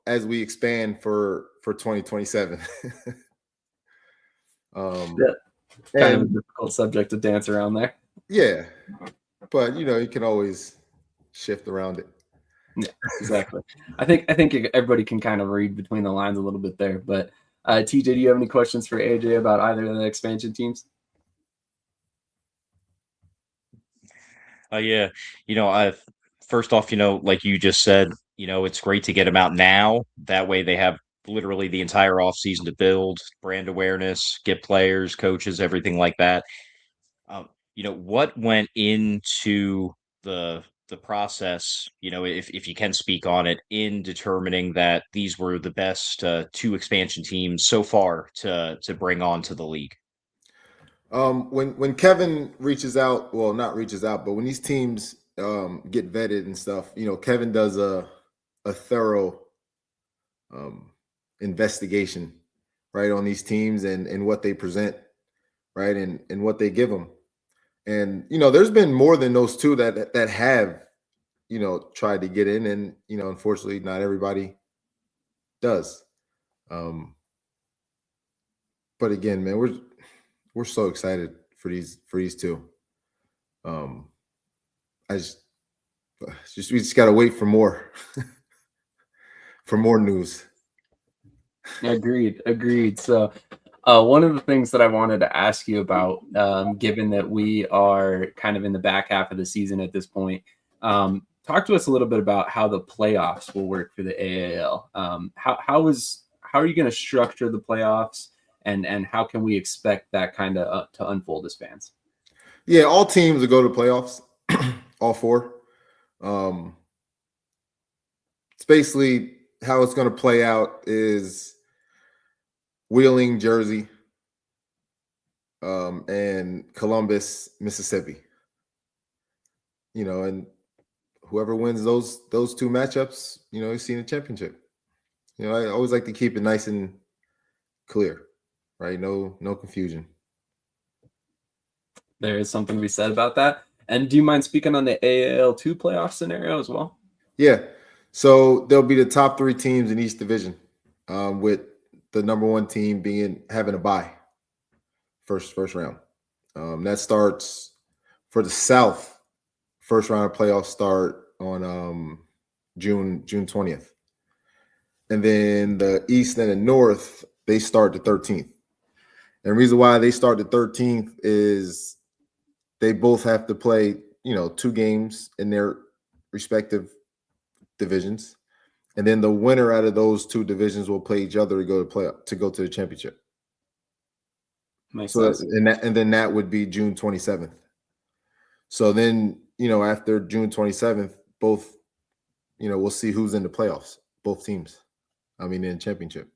as we expand for 2027. Kind of a difficult subject to dance around there. Yeah, but you can always shift around it. Yeah, exactly. I think everybody can kind of read between the lines a little bit there. But TJ, do you have any questions for AJ about either of the expansion teams? Yeah, first off, like you just said, it's great to get them out now. That way they have literally the entire offseason to build brand awareness, get players, coaches, everything like that. Um, what went into the process, if you can speak on it, in determining that these were the best two expansion teams so far to bring on to the league? When Kevin reaches out, well, not reaches out, but when these teams get vetted and stuff, Kevin does a thorough investigation, right, on these teams and what they present, right, and what they give them. And there's been more than those two that have tried to get in, and unfortunately, not everybody does. But again, man, we're so excited for these two. I we just gotta wait for more for more news. Agreed. So one of the things that I wanted to ask you about, given that we are kind of in the back half of the season at this point, talk to us a little bit about how the playoffs will work for the AAL. How are you going to structure the playoffs, and how can we expect that kind of to unfold as fans? Yeah, all teams will go to playoffs, all four. It's basically how it's going to play out is Wheeling, Jersey, and Columbus, Mississippi. And whoever wins those two matchups, is seeing a championship. I always like to keep it nice and clear, right? No confusion. There is something to be said about that. And do you mind speaking on the AAL2 playoff scenario as well? Yeah. So there'll be the top three teams in each division, with the number one team having a bye first round. That starts for the South. First round of playoffs start on June 20th. And then the East and the North, they start the 13th. And the reason why they start the 13th is they both have to play, 2 games in their respective divisions. And then the winner out of those 2 divisions will play each other to go to the championship. Makes sense. And then that would be June 27th. So then, after June 27th, both, we'll see who's in the playoffs, both teams. In championship.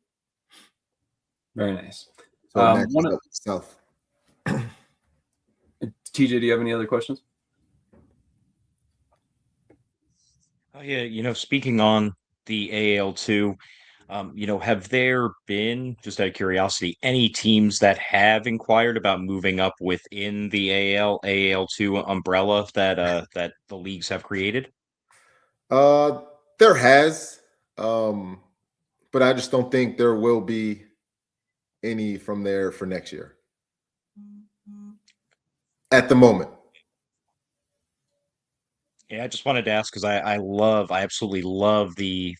Very nice. So South. TJ, do you have any other questions? Oh yeah, speaking on the AAL2, have there been, just out of curiosity, any teams that have inquired about moving up within the AAL2 umbrella that the leagues have created? There has, but I just don't think there will be any from there for next year. At the moment. Yeah, I just wanted to ask because I absolutely love the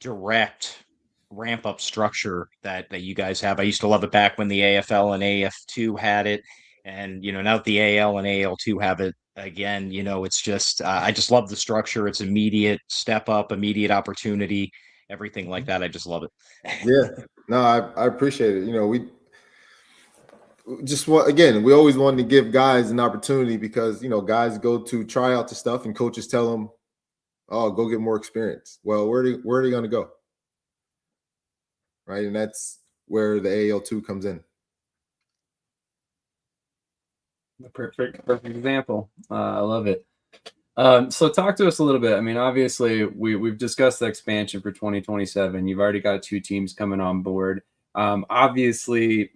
direct ramp up structure that you guys have. I used to love it back when the AFL and AF2 had it, and now that the AL and AL2 have it again, it's just I just love the structure. It's immediate step up, immediate opportunity, everything like that. I just love it. Yeah, no, I appreciate it. We just we always wanted to give guys an opportunity because guys go to try out the stuff and coaches tell them, "Oh, go get more experience." Well, where are they going to go? Right, and that's where the AAL2 comes in. The perfect example. I love it. So talk to us a little bit. Obviously, we've discussed the expansion for 2027. You've already got 2 teams coming on board. Obviously,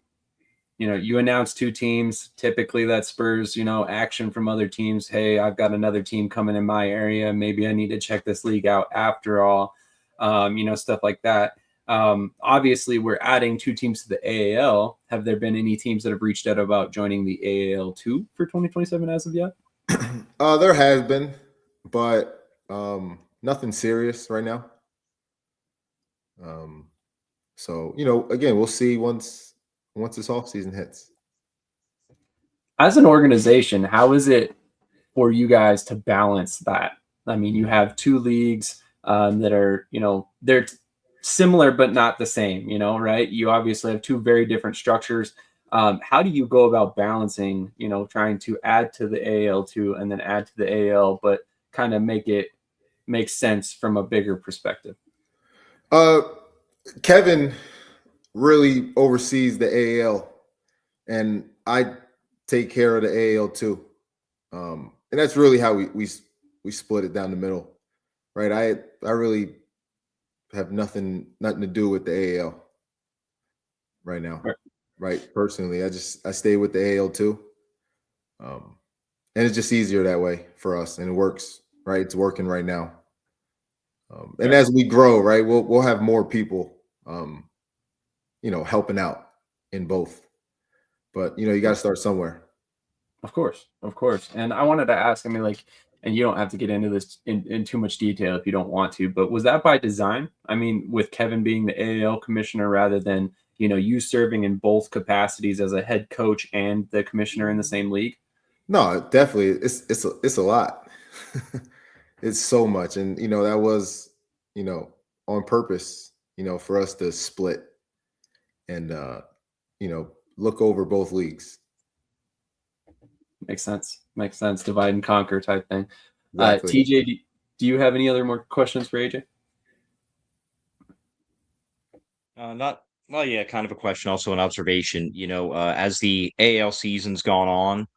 you announce 2 teams. Typically, that spurs, action from other teams. Hey, I've got another team coming in my area. Maybe I need to check this league out after all. Stuff like that. Obviously, we're adding 2 teams to the AAL. Have there been any teams that have reached out about joining the AAL2 for 2027 as of yet? There has been, but nothing serious right now. So again, we'll see once this off season hits. As an organization, how is it for you guys to balance that? You have 2 leagues. that are, they're similar but not the same, right? You obviously have two very different structures. How do you go about balancing, trying to add to the AL2 and then add to the AL, but kind of make sense from a bigger perspective? Kevin really oversees the AAL, and I take care of the AAL too. And that's really how we split it down the middle, right? I really have nothing to do with the AAL right now, right? Personally, I stay with the AAL too, and it's just easier that way for us, and it works, right? It's working right now. And as we grow, right, we'll have more people, helping out in both. But you got to start somewhere. Of course. And I wanted to ask, I mean, like, and you don't have to get into this in too much detail if you don't want to, but was that by design? I mean, with Kevin being the AAL commissioner rather than, you serving in both capacities as a head coach and the commissioner in the same league? No, definitely. It's a lot. It's so much. And, that was, on purpose, for us to split and, look over both leagues. Makes sense. Divide and conquer type thing. Exactly. TJ, do you have any other more questions for AJ? Yeah, kind of a question, also an observation. As the AL season's gone on,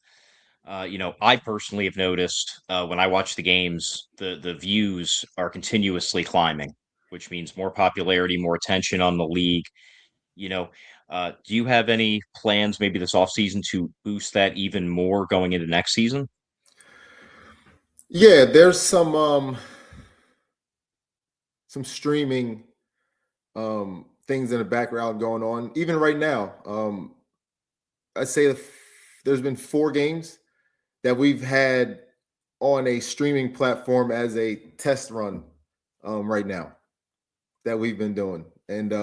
I personally have noticed when I watch the games, the views are continuously climbing, which means more popularity, more attention on the league. Do you have any plans maybe this offseason to boost that even more going into next season? Yeah, there's some streaming things in the background going on. Even right now, I'd say there's been 4 games that we've had on a streaming platform as a test run right now that we've been doing. And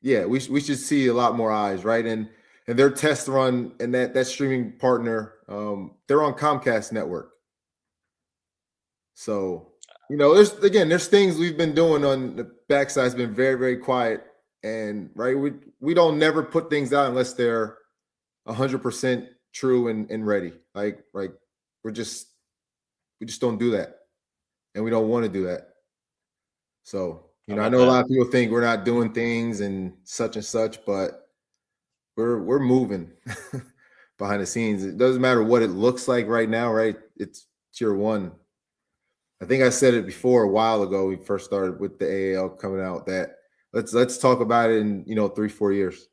yeah, we should see a lot more eyes, right? And their test run and that streaming partner, they're on Comcast network. So, there's things we've been doing on the backside. It's been very, very quiet. And right, we don't never put things out unless they're 100% true and ready. Like we just don't do that, and we don't want to do that. So I know a lot of people think we're not doing things and such, but we're moving behind the scenes. It doesn't matter what it looks like right now, right? It's tier 1. I think I said it before a while ago. We first started with the AAL coming out that let's talk about it in 3-4 years.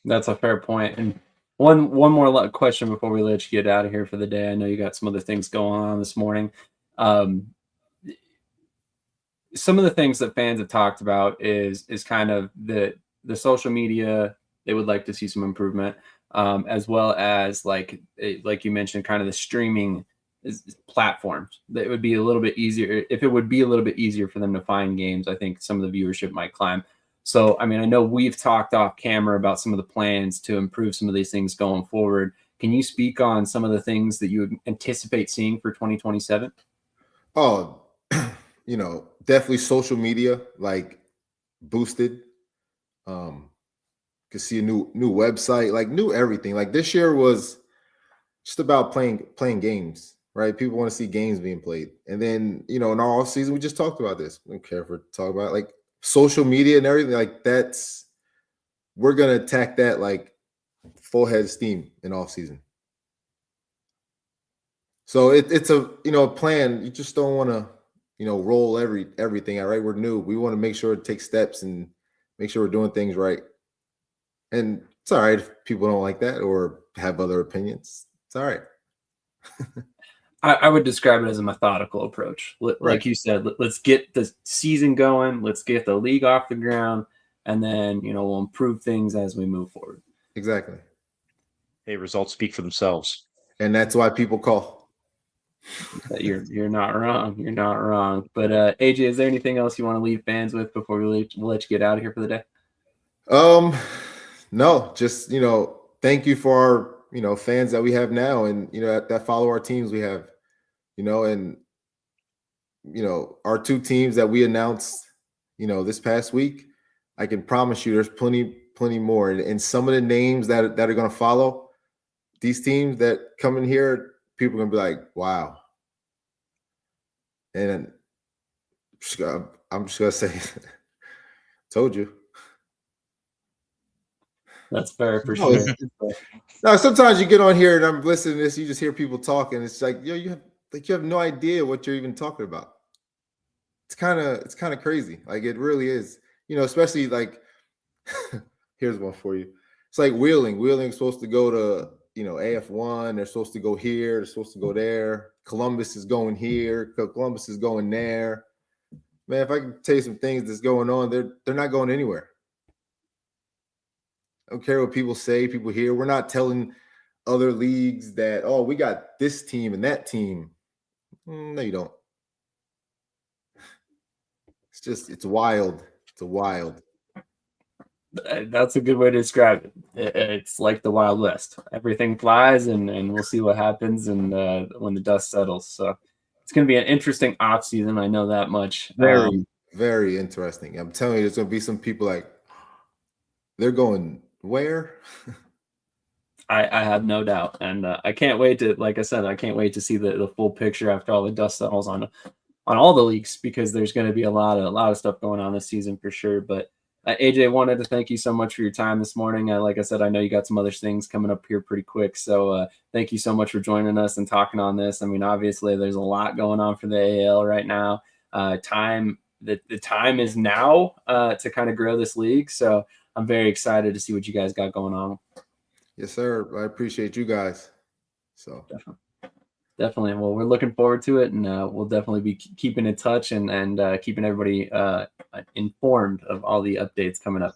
That's a fair point. And one more question before we let you get out of here for the day. I know you got some other things going on this morning. Some of the things that fans have talked about is kind of the social media. They would like to see some improvement, as well as like you mentioned, kind of the streaming platforms. That would be a little bit easier. If it would be a little bit easier for them to find games, I think some of the viewership might climb. So, I mean, I know we've talked off camera about some of the plans to improve some of these things going forward. Can you speak on some of the things that you would anticipate seeing for 2027? Oh, definitely social media, like boosted. Could see a new website, like new everything. Like this year was just about playing games, right? People want to see games being played. And then, in our off season, we just talked about this. We don't care if we're talking about like social media and everything. Like we're gonna attack that like full head of steam in off season. So it's a plan. You just don't want to roll everything out, right? We're new. We want to make sure to take steps and make sure we're doing things right. And it's all right if people don't like that or have other opinions. It's all right. I would describe it as a methodical approach. Like you said, let's get the season going. Let's get the league off the ground. And then, we'll improve things as we move forward. Exactly. Hey, results speak for themselves. And that's why people call. You're not wrong. You're not wrong. But AJ, is there anything else you want to leave fans with before we'll let you get out of here for the day? No, just thank you for our fans that we have now, and that follow our teams we have, and our two teams that we announced, this past week, I can promise you there's plenty more. And some of the names that are going to follow these teams that come in here, people are going to be like, wow. And I'm just going to say, told you. That's fair for sure. No, sometimes you get on here and I'm listening to this, you just hear people talking. It's like, you have no idea what you're even talking about. It's kind of crazy. Like, it really is, especially like, here's one for you. It's like Wheeling. Wheeling's supposed to go to, AF1. They're supposed to go here. They're supposed to go there. Columbus is going here. Columbus is going there. Man, if I can tell you some things that's going on, they're not going anywhere. I don't care what people say, people hear. We're not telling other leagues that, oh, we got this team and that team. No, you don't. It's wild. It's wild. That's a good way to describe it. It's like the Wild West. Everything flies, and we'll see what happens and when the dust settles. So it's going to be an interesting off season. I know that much. Very, very interesting. I'm telling you, there's going to be some people like, they're going where? I have no doubt, and I can't wait to, like I said, I can't wait to see the full picture after all the dust settles on all the leagues, because there's going to be a lot of stuff going on this season for sure. But AJ, wanted to thank you so much for your time this morning. Like I said, I know you got some other things coming up here pretty quick, so thank you so much for joining us and talking on this. I mean, obviously, there's a lot going on for the AL right now. The time is now to kind of grow this league, so I'm very excited to see what you guys got going on. Yes, sir. I appreciate you guys. So definitely. Well, we're looking forward to it, and we'll definitely be keeping in touch and keeping everybody informed of all the updates coming up.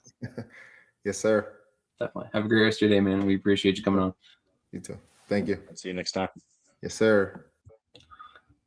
Yes, sir. Definitely. Have a great rest of your day, man. We appreciate you coming on. You too. Thank you. See you next time. Yes, sir.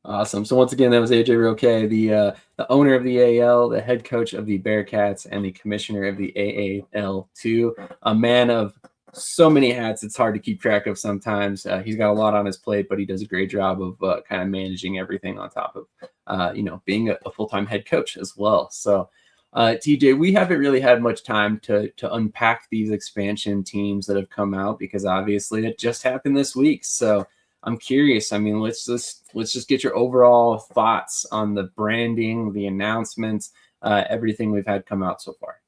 Awesome. So once again, that was AJ Roque, the owner of the AL, the head coach of the Bearcats, and the commissioner of the AAL2. A man of so many hats, it's hard to keep track of sometimes. He's got a lot on his plate, but he does a great job of kind of managing everything on top of, being a full-time head coach as well. So, TJ, we haven't really had much time to unpack these expansion teams that have come out, because obviously it just happened this week. So I'm curious. I mean, let's just get your overall thoughts on the branding, the announcements, everything we've had come out so far.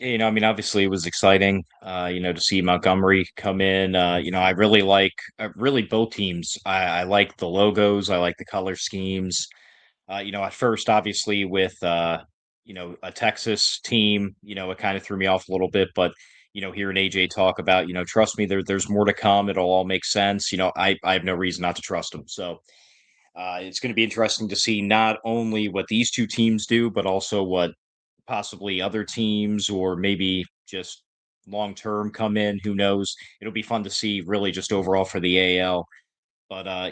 I mean, obviously it was exciting, to see Montgomery come in. I really like both teams. I like the logos. I like the color schemes. At first, obviously with, a Texas team, it kind of threw me off a little bit, but, hearing AJ talk about, trust me, there's more to come. It'll all make sense. I have no reason not to trust them. So it's going to be interesting to see not only what these two teams do, but also what possibly other teams or maybe just long term come in. Who knows? It'll be fun to see, really, just overall for the AL. But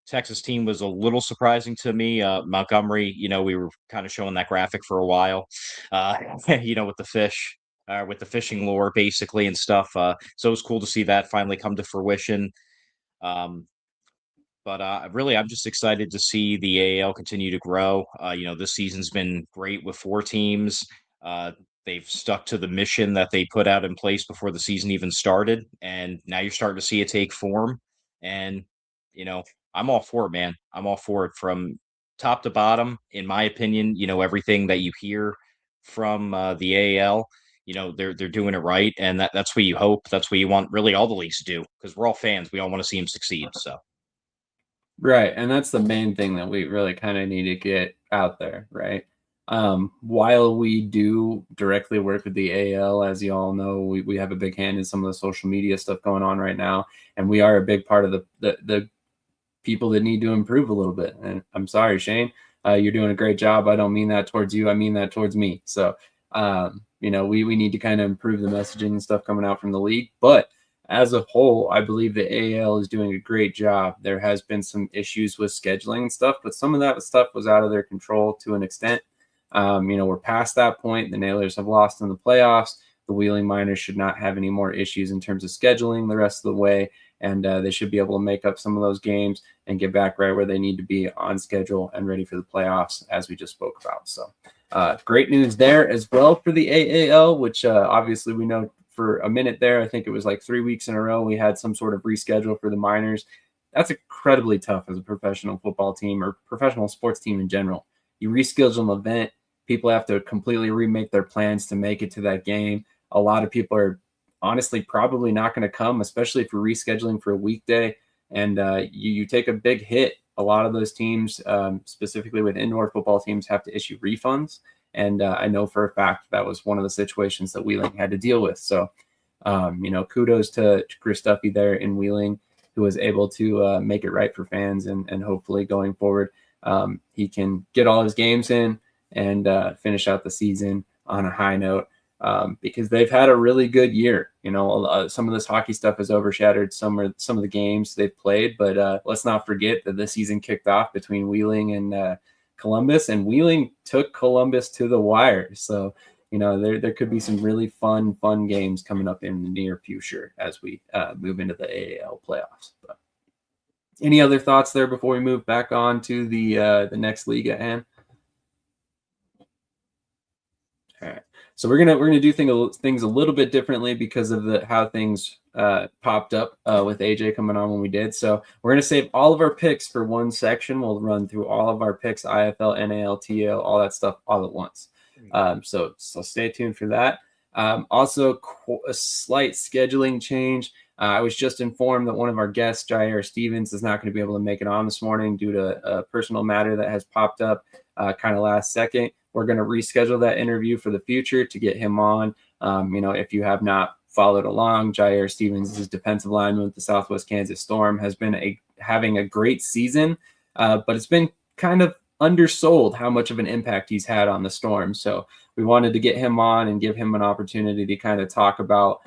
Texas team was a little surprising to me. Montgomery, we were kind of showing that graphic for a while, with the fish, with the fishing lure basically and stuff. So it was cool to see that finally come to fruition. But really, I'm just excited to see the AAL continue to grow. This season's been great with 4 teams. They've stuck to the mission that they put out in place before the season even started, and now you're starting to see it take form. And I'm all for it, man. I'm all for it from top to bottom. In my opinion, everything that you hear from the AAL, they're doing it right, and that's what you hope. That's what you want, really, all the leagues to do, because we're all fans. We all want to see them succeed. So. Right. And that's the main thing that we really kind of need to get out there, right? While we do directly work with the AL, as you all know, we have a big hand in some of the social media stuff going on right now. And we are a big part of the people that need to improve a little bit. And I'm sorry, Shane, you're doing a great job. I don't mean that towards you. I mean that towards me. So, we need to kind of improve the messaging and stuff coming out from the league. But as a whole, I believe the AL is doing a great job. There has been some issues with scheduling and stuff, but some of that stuff was out of their control to an extent. We're past that point. The Nailers have lost in the playoffs. The Wheeling Miners should not have any more issues in terms of scheduling the rest of the way. and they should be able to make up some of those games and get back right where they need to be on schedule and ready for the playoffs, as we just spoke about. So great news there as well for the AAL, which obviously we know for a minute there, I think it was like 3 weeks in a row, we had some sort of reschedule for the minors. That's incredibly tough as a professional football team or professional sports team in general. You reschedule an event, people have to completely remake their plans to make it to that game. A lot of people are honestly probably not going to come, especially if you're rescheduling for a weekday, and you take a big hit. A lot of those teams, specifically with indoor football teams, have to issue refunds. And I know for a fact that was one of the situations that Wheeling had to deal with. So, kudos to Chris Duffy there in Wheeling, who was able to make it right for fans. And hopefully going forward, he can get all his games in and finish out the season on a high note, because they've had a really good year. Some of this hockey stuff has overshadowed some of the games they've played, but let's not forget that the season kicked off between Wheeling and Columbus, and Wheeling took Columbus to the wire. So, there could be some really fun games coming up in the near future as we move into the AAL playoffs. But any other thoughts there before we move back on to the next league at hand? All right. So we're gonna do things a little bit differently because of how things popped up with AJ coming on when we did. So we're gonna save all of our picks for one section. We'll run through all of our picks, IFL, NAL, TL, all that stuff all at once. So stay tuned for that. Also, a slight scheduling change. I was just informed that one of our guests, Jair Stevens, is not going to be able to make it on this morning due to a personal matter that has popped up kind of last second. We're going to reschedule that interview for the future to get him on. If you have not followed along, Jair Stevens is defensive lineman with the Southwest Kansas Storm, has been having a great season, but it's been kind of undersold how much of an impact he's had on the Storm. So we wanted to get him on and give him an opportunity to kind of talk about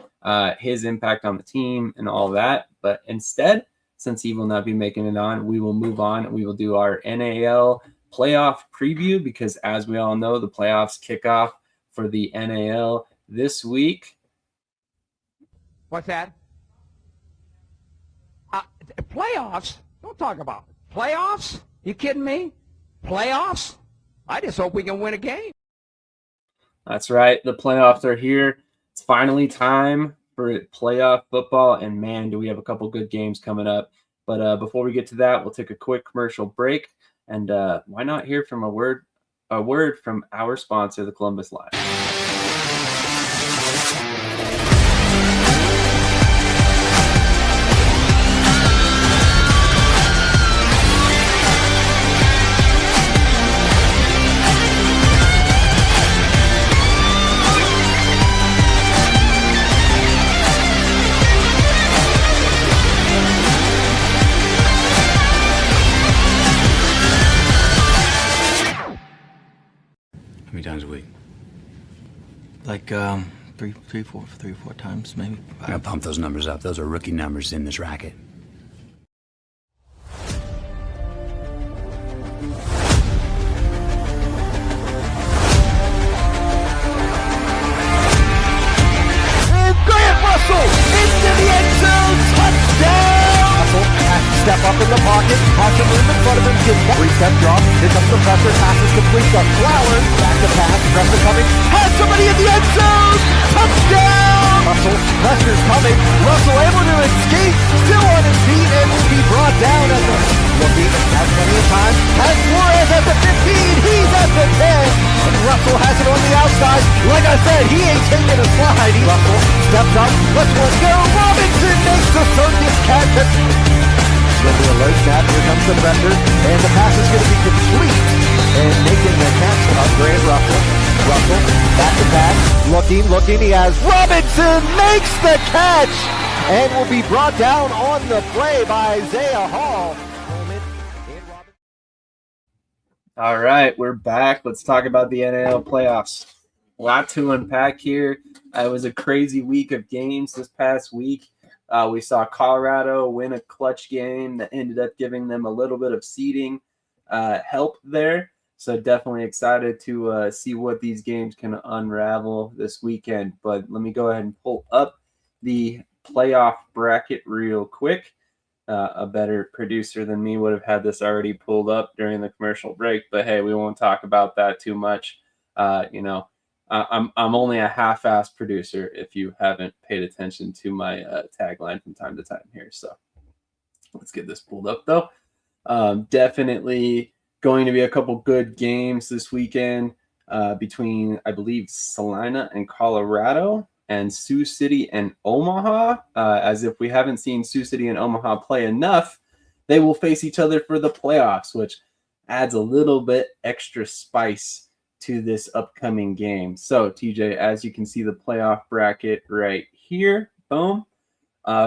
his impact on the team and all that. But instead, since he will not be making it on, we will move on and we will do our NAL playoff preview, because as we all know, the playoffs kick off for the NAL this week. What's that? Playoffs? Don't talk about it. Playoffs? You kidding me? Playoffs? I just hope we can win a game. That's right. The playoffs are here. It's finally time for playoff football, and man, do we have a couple good games coming up. But before we get to that, we'll take a quick commercial break, and why not hear from a word from our sponsor, the Columbus Live. How many times a week? Like three or four times, maybe. I'm gonna pump those numbers up. Those are rookie numbers in this racket. Step up in the pocket, has some room in front of him, gives that three-step drop, here comes the pressure, passes complete to Flowers, back to pass, pressure coming, has somebody in the end zone, touchdown! Pressure's coming, Russell able to escape, still on his feet, and will be brought down at the, looking, has plenty of time, has Flores at the 15, he's at the 10, and Russell has it on the outside, like I said, he ain't taking a slide, Russell steps up, let's go, Robinson makes the circus catch it. With the alert snap, here comes the pressure, and the pass is going to be complete. And making the catch of Grant Russell. Russell, back to pass, looking, he has Robinson makes the catch, and will be brought down on the play by Isaiah Hall. All right, we're back. Let's talk about the NAL playoffs. A lot to unpack here. It was a crazy week of games this past week. We saw Colorado win a clutch game that ended up giving them a little bit of seeding help there. So definitely excited to see what these games can unravel this weekend. But let me go ahead and pull up the playoff bracket real quick. A better producer than me would have had this already pulled up during the commercial break, but hey, we won't talk about that too much. I'm only a half-assed producer if you haven't paid attention to my tagline from time to time here. So let's get this pulled up though. Definitely going to be a couple good games this weekend between, I believe, Salina and Colorado and Sioux City and Omaha. As if we haven't seen Sioux City and Omaha play enough, they will face each other for the playoffs, which adds a little bit extra spice to this upcoming game. So, TJ, as you can see the playoff bracket right here, boom,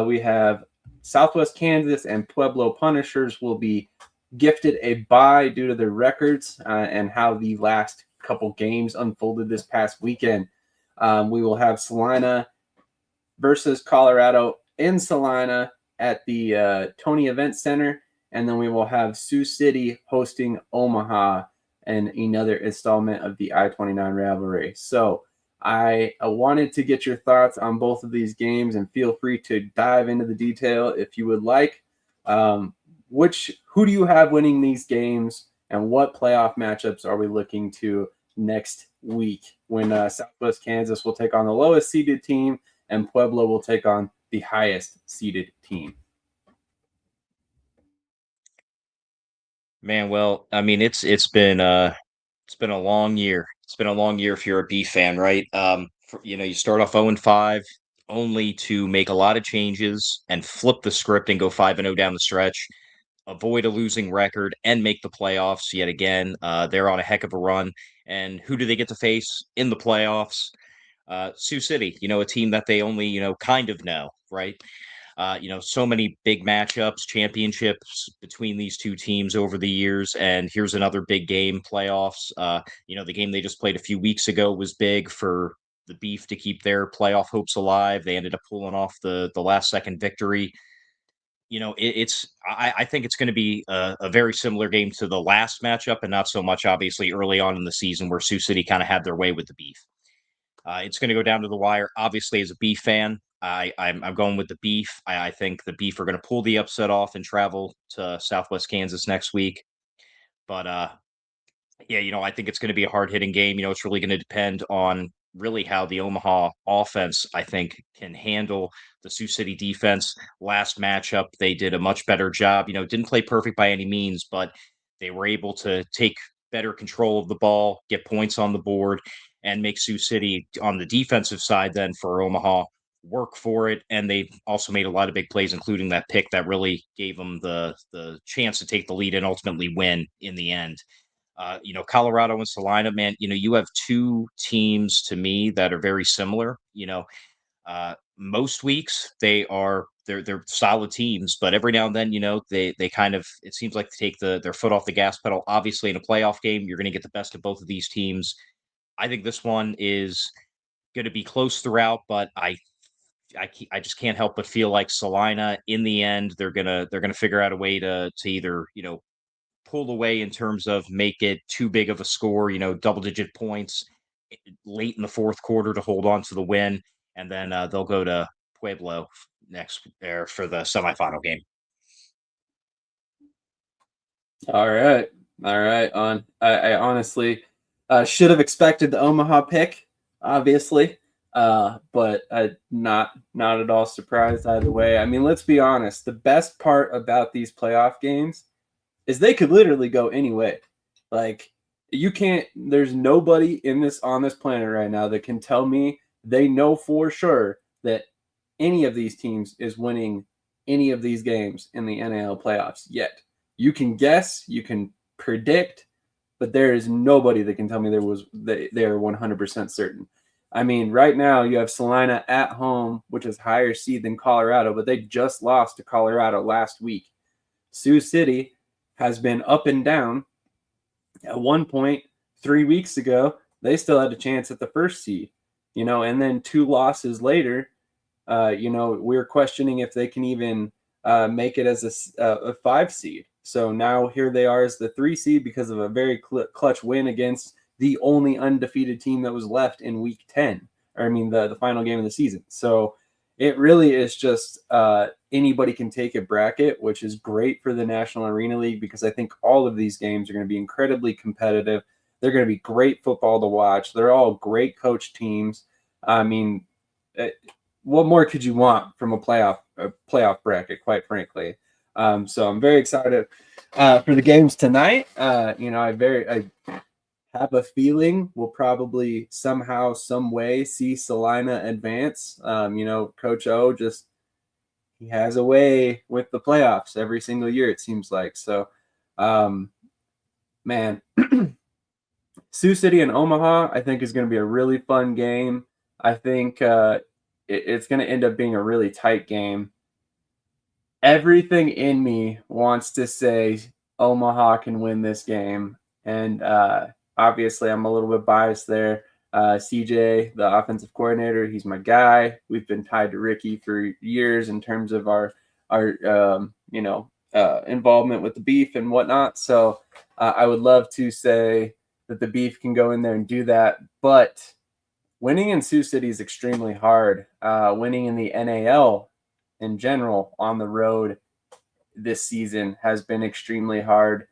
we have Southwest Kansas and Pueblo Punishers will be gifted a bye due to their records and how the last couple games unfolded this past weekend. We will have Salina versus Colorado in Salina at the Tony Event Center, and then we will have Sioux City hosting Omaha in another installment of the I-29 rivalry. So I wanted to get your thoughts on both of these games, and feel free to dive into the detail if you would like. Who do you have winning these games, and what playoff matchups are we looking to next week when Southwest Kansas will take on the lowest seeded team and Pueblo will take on the highest seeded team? Man, well, I mean, it's been a long year. It's been a long year if you're a Beef fan, right? You start off 0-5, only to make a lot of changes and flip the script and go 5-0 down the stretch, avoid a losing record, and make the playoffs yet again. They're on a heck of a run. And who do they get to face in the playoffs? Sioux City, a team that they only, kind of know, right? So many big matchups, championships between these two teams over the years. And here's another big game, playoffs. The game they just played a few weeks ago was big for the Beef to keep their playoff hopes alive. They ended up pulling off the last second victory. I think it's going to be a very similar game to the last matchup, and not so much obviously early on in the season where Sioux City kind of had their way with the Beef. It's going to go down to the wire. Obviously, as a Beef fan, I'm going with the Beef. I think the Beef are going to pull the upset off and travel to Southwest Kansas next week. But I think it's going to be a hard hitting game. It's really going to depend on really how the Omaha offense, I think, can handle the Sioux City defense. Last matchup, they did a much better job. Didn't play perfect by any means, but they were able to take better control of the ball, get points on the board, and make Sioux City on the defensive side then for Omaha work for it. And they also made a lot of big plays, including that pick that really gave them the chance to take the lead and ultimately win in the end. Colorado and Salina, man, you have two teams to me that are very similar. Most weeks they're solid teams, but every now and then, they kind of, it seems like they take their foot off the gas pedal. Obviously, in a playoff game, you're going to get the best of both of these teams. I think this one is going to be close throughout, but I just can't help but feel like Salina, in the end, they're gonna figure out a way to either pull away in terms of make it too big of a score, double-digit points late in the fourth quarter to hold on to the win, and then they'll go to Pueblo next there for the semifinal game. All right. I honestly should have expected the Omaha pick, obviously, but not at all surprised either way. I mean, let's be honest. The best part about these playoff games is they could literally go any way. Like, there's nobody on this planet right now that can tell me they know for sure that any of these teams is winning any of these games in the NAL playoffs yet. You can guess, you can predict, but there is nobody that can tell me they're 100% certain. I mean, right now you have Salina at home, which is higher seed than Colorado, but they just lost to Colorado last week. Sioux City has been up and down. At one point, 3 weeks ago, they still had a chance at the first seed, and then 2 losses later, we're questioning if they can even make it as a 5 seed. So now here they are as the 3 seed because of a very clutch win against the only undefeated team that was left in week 10, the final game of the season. So it really is just anybody can take a bracket, which is great for the National Arena League because I think all of these games are going to be incredibly competitive. They're going to be great football to watch. They're all great coach teams. I mean, what more could you want from a playoff bracket, quite frankly? So I'm very excited for the games tonight. I have a feeling we'll probably somehow, some way see Salina advance. Coach O he has a way with the playoffs every single year, it seems like. So, man, Sioux City and Omaha, I think, is going to be a really fun game. I think it's going to end up being a really tight game. Everything in me wants to say Omaha can win this game. And obviously, I'm a little bit biased there. CJ, the offensive coordinator, he's my guy. We've been tied to Ricky for years in terms of our involvement with the Beef and whatnot. So I would love to say that the Beef can go in there and do that. But winning in Sioux City is extremely hard. Winning in the NAL in general on the road this season has been extremely hard.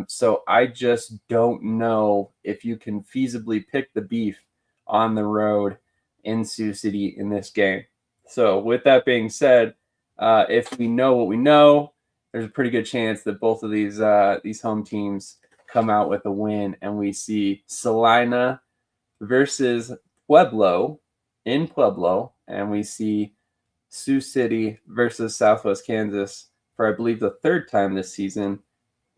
So I just don't know if you can feasibly pick the Beef on the road in Sioux City in this game. So with that being said, if we know what we know, there's a pretty good chance that both of these home teams come out with a win, and we see Salina versus Pueblo in Pueblo, and we see Sioux City versus Southwest Kansas for, I believe, the third time this season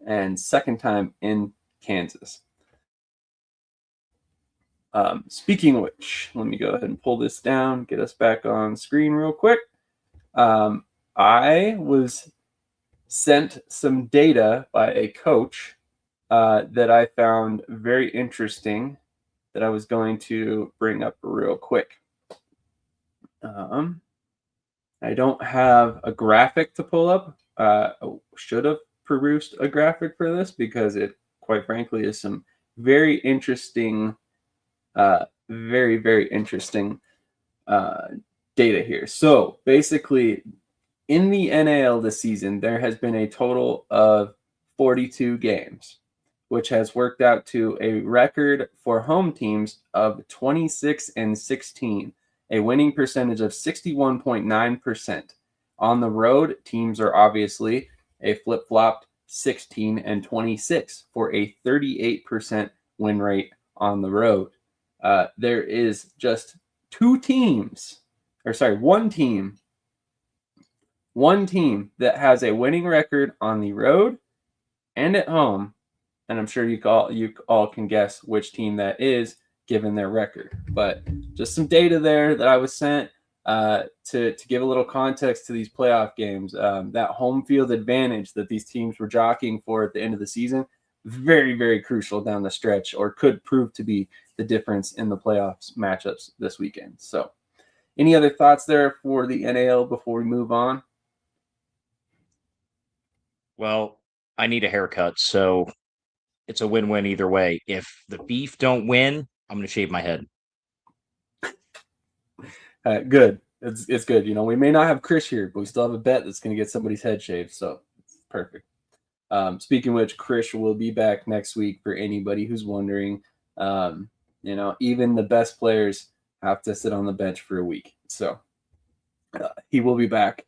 and second time in Kansas. Speaking of which, let me go ahead and pull this down, get us back on screen real quick. I was sent some data by a coach that I found very interesting that I was going to bring up real quick. I don't have a graphic to pull up. Should have perused a graphic for this because it, quite frankly, is some very interesting, very, very interesting data here. So basically, in the NAL this season, there has been a total of 42 games, which has worked out to a record for home teams of 26-16, a winning percentage of 61.9%. On the road, teams are obviously a flip-flopped 16-26 for a 38% win rate on the road. There is just one team that has a winning record on the road and at home, and I'm sure you all can guess which team that is given their record. But just some data there that I was sent to give a little context to these playoff games. That home field advantage that these teams were jockeying for at the end of the season, very, very crucial down the stretch, or could prove to be the difference in the playoffs matchups this weekend. So any other thoughts there for the NAL before we move on? Well, I need a haircut, so it's a win-win either way. If the Beef don't win, I'm going to shave my head. Good. It's good. We may not have Krish here, but we still have a bet that's going to get somebody's head shaved. So it's perfect. Speaking of which, Krish will be back next week for anybody who's wondering. Even the best players have to sit on the bench for a week. So he will be back.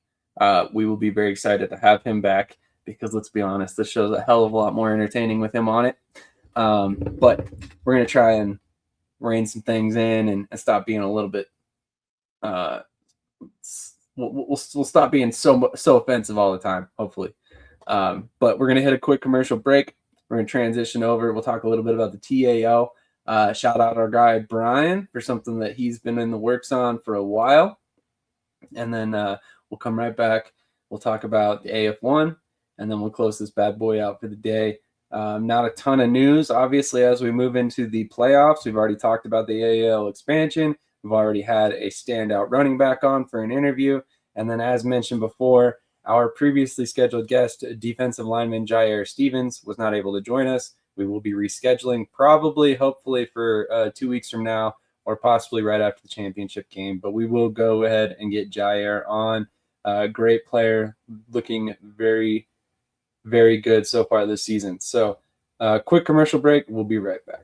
We will be very excited to have him back because, let's be honest, this show's a hell of a lot more entertaining with him on it. But we're going to try and rein some things in and stop being a little bit we'll stop being so offensive all the time, hopefully. But we're going to hit a quick commercial break. We're going to transition over. We'll talk a little bit about the TAL. Shout out our guy Brian for something that he's been in the works on for a while. And then we'll come right back. We'll talk about the AF1, and then we'll close this bad boy out for the day. Not a ton of news, obviously, as we move into the playoffs. We've already talked about the AAL expansion. We've already had a standout running back on for an interview. And then, as mentioned before, our previously scheduled guest, defensive lineman Jair Stevens, was not able to join us. We will be rescheduling hopefully for 2 weeks from now or possibly right after the championship game. But we will go ahead and get Jair on. Great player, looking very, very good so far this season. So quick commercial break. We'll be right back.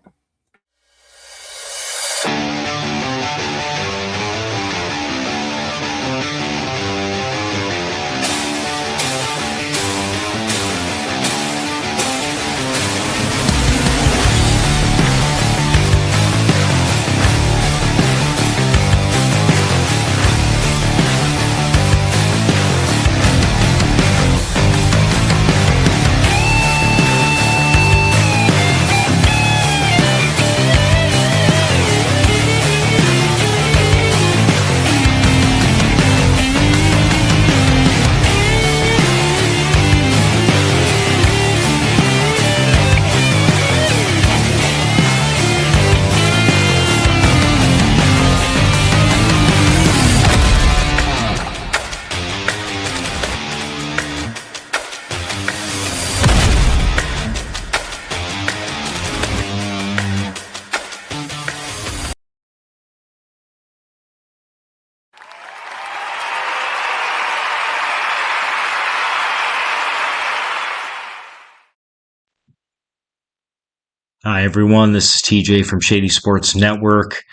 Hi, everyone. This is TJ from Shady Sports Network.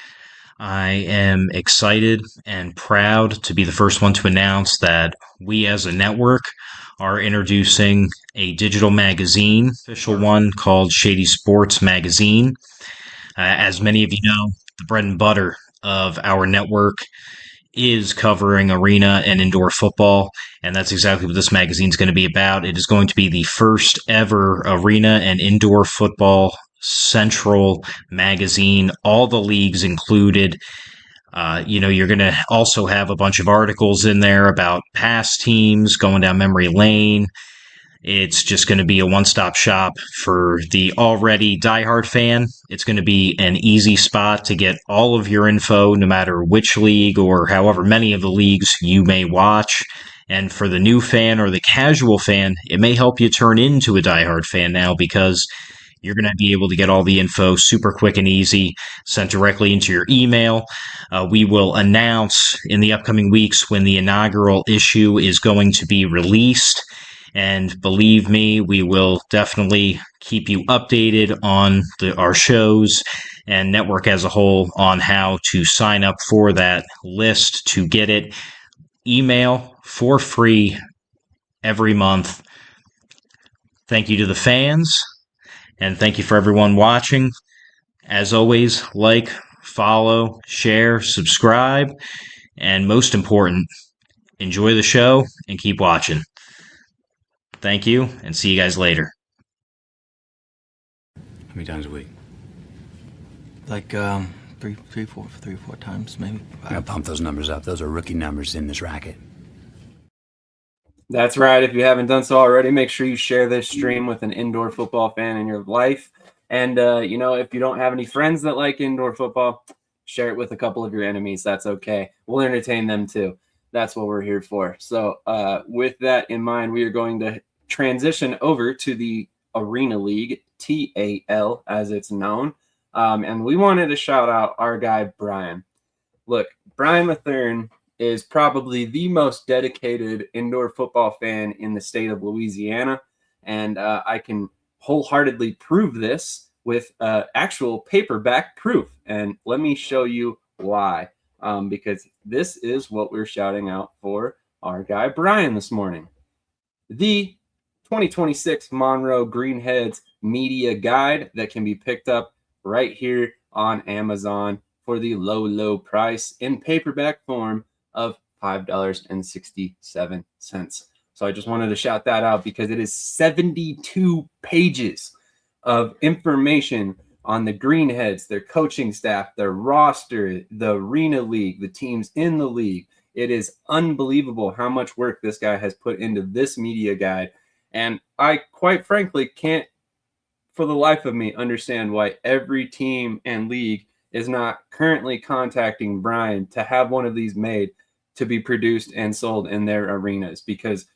I am excited and proud to be the first one to announce that we as a network are introducing a digital magazine, official one called Shady Sports Magazine. As many of you know, the bread and butter of our network is covering arena and indoor football, and that's exactly what this magazine is going to be about. It is going to be the first ever arena and indoor football central magazine, all the leagues included. You're going to also have a bunch of articles in there about past teams going down memory lane. It's just going to be a one-stop shop for the already diehard fan. It's going to be an easy spot to get all of your info, no matter which league or however many of the leagues you may watch. And for the new fan or the casual fan, it may help you turn into a diehard fan now, because you're going to be able to get all the info super quick and easy, sent directly into your email. We will announce in the upcoming weeks when the inaugural issue is going to be released. And believe me, we will definitely keep you updated on our shows and network as a whole on how to sign up for that list to get it. Email for free every month. Thank you to the fans, and thank you for everyone watching. As always, like, follow, share, subscribe, and most important, enjoy the show and keep watching. Thank you, and see you guys later. How many times a week? Like three, four times maybe. I gotta pump those numbers up. Those are rookie numbers in this racket. That's right. If you haven't done so already, make sure you share this stream with an indoor football fan in your life. And, if you don't have any friends that like indoor football, share it with a couple of your enemies. That's okay. We'll entertain them too. That's what we're here for. So with that in mind, we are going to transition over to the Arena League, TAL as it's known. And we wanted to shout out our guy, Brian. Look, Brian Mathern is probably the most dedicated indoor football fan in the state of Louisiana. And I can wholeheartedly prove this with actual paperback proof. And let me show you why. Because this is what we're shouting out for our guy Brian this morning. The 2026 Monroe Greenheads Media Guide that can be picked up right here on Amazon for the low price in paperback form of $5.67. So I just wanted to shout that out because it is 72 pages of information on the Greenheads, their coaching staff, their roster, the Arena League, the teams in the league. It is unbelievable how much work this guy has put into this media guide. And I quite frankly can't for the life of me understand why every team and league is not currently contacting Brian to have one of these made to be produced and sold in their arenas. Because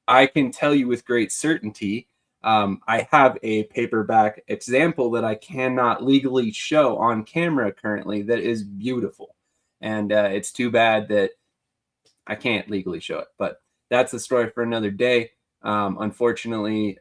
I can tell you with great certainty I have a paperback example that I cannot legally show on camera currently that is beautiful. And it's too bad that I can't legally show it, but that's the story for another day. Unfortunately,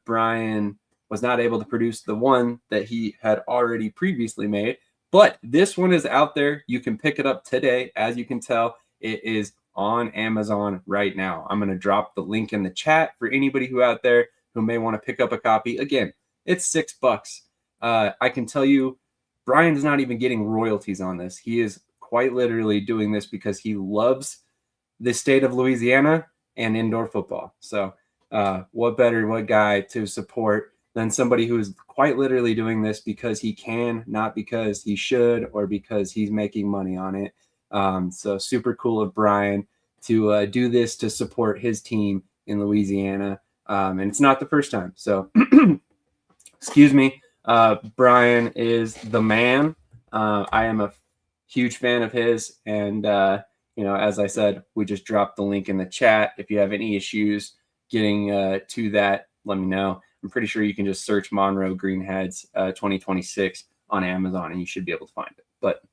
Brian was not able to produce the one that he had already previously made, but this one is out there. You can pick it up today. As you can tell, it is on Amazon right now. I'm going to drop the link in the chat for anybody who out there who may want to pick up a copy. Again, it's $6. I can tell you, Brian's not even getting royalties on this. He is quite literally doing this because he loves the state of Louisiana and indoor football. So what guy to support than somebody who's quite literally doing this because he can, not because he should or because he's making money on it. So super cool of Brian to do this to support his team in Louisiana. And it's not the first time. So excuse me. Brian is the man. I am a huge fan of his. And, as I said, we just dropped the link in the chat. If you have any issues getting to that, let me know. I'm pretty sure you can just search Monroe Greenheads 2026 on Amazon and you should be able to find it. But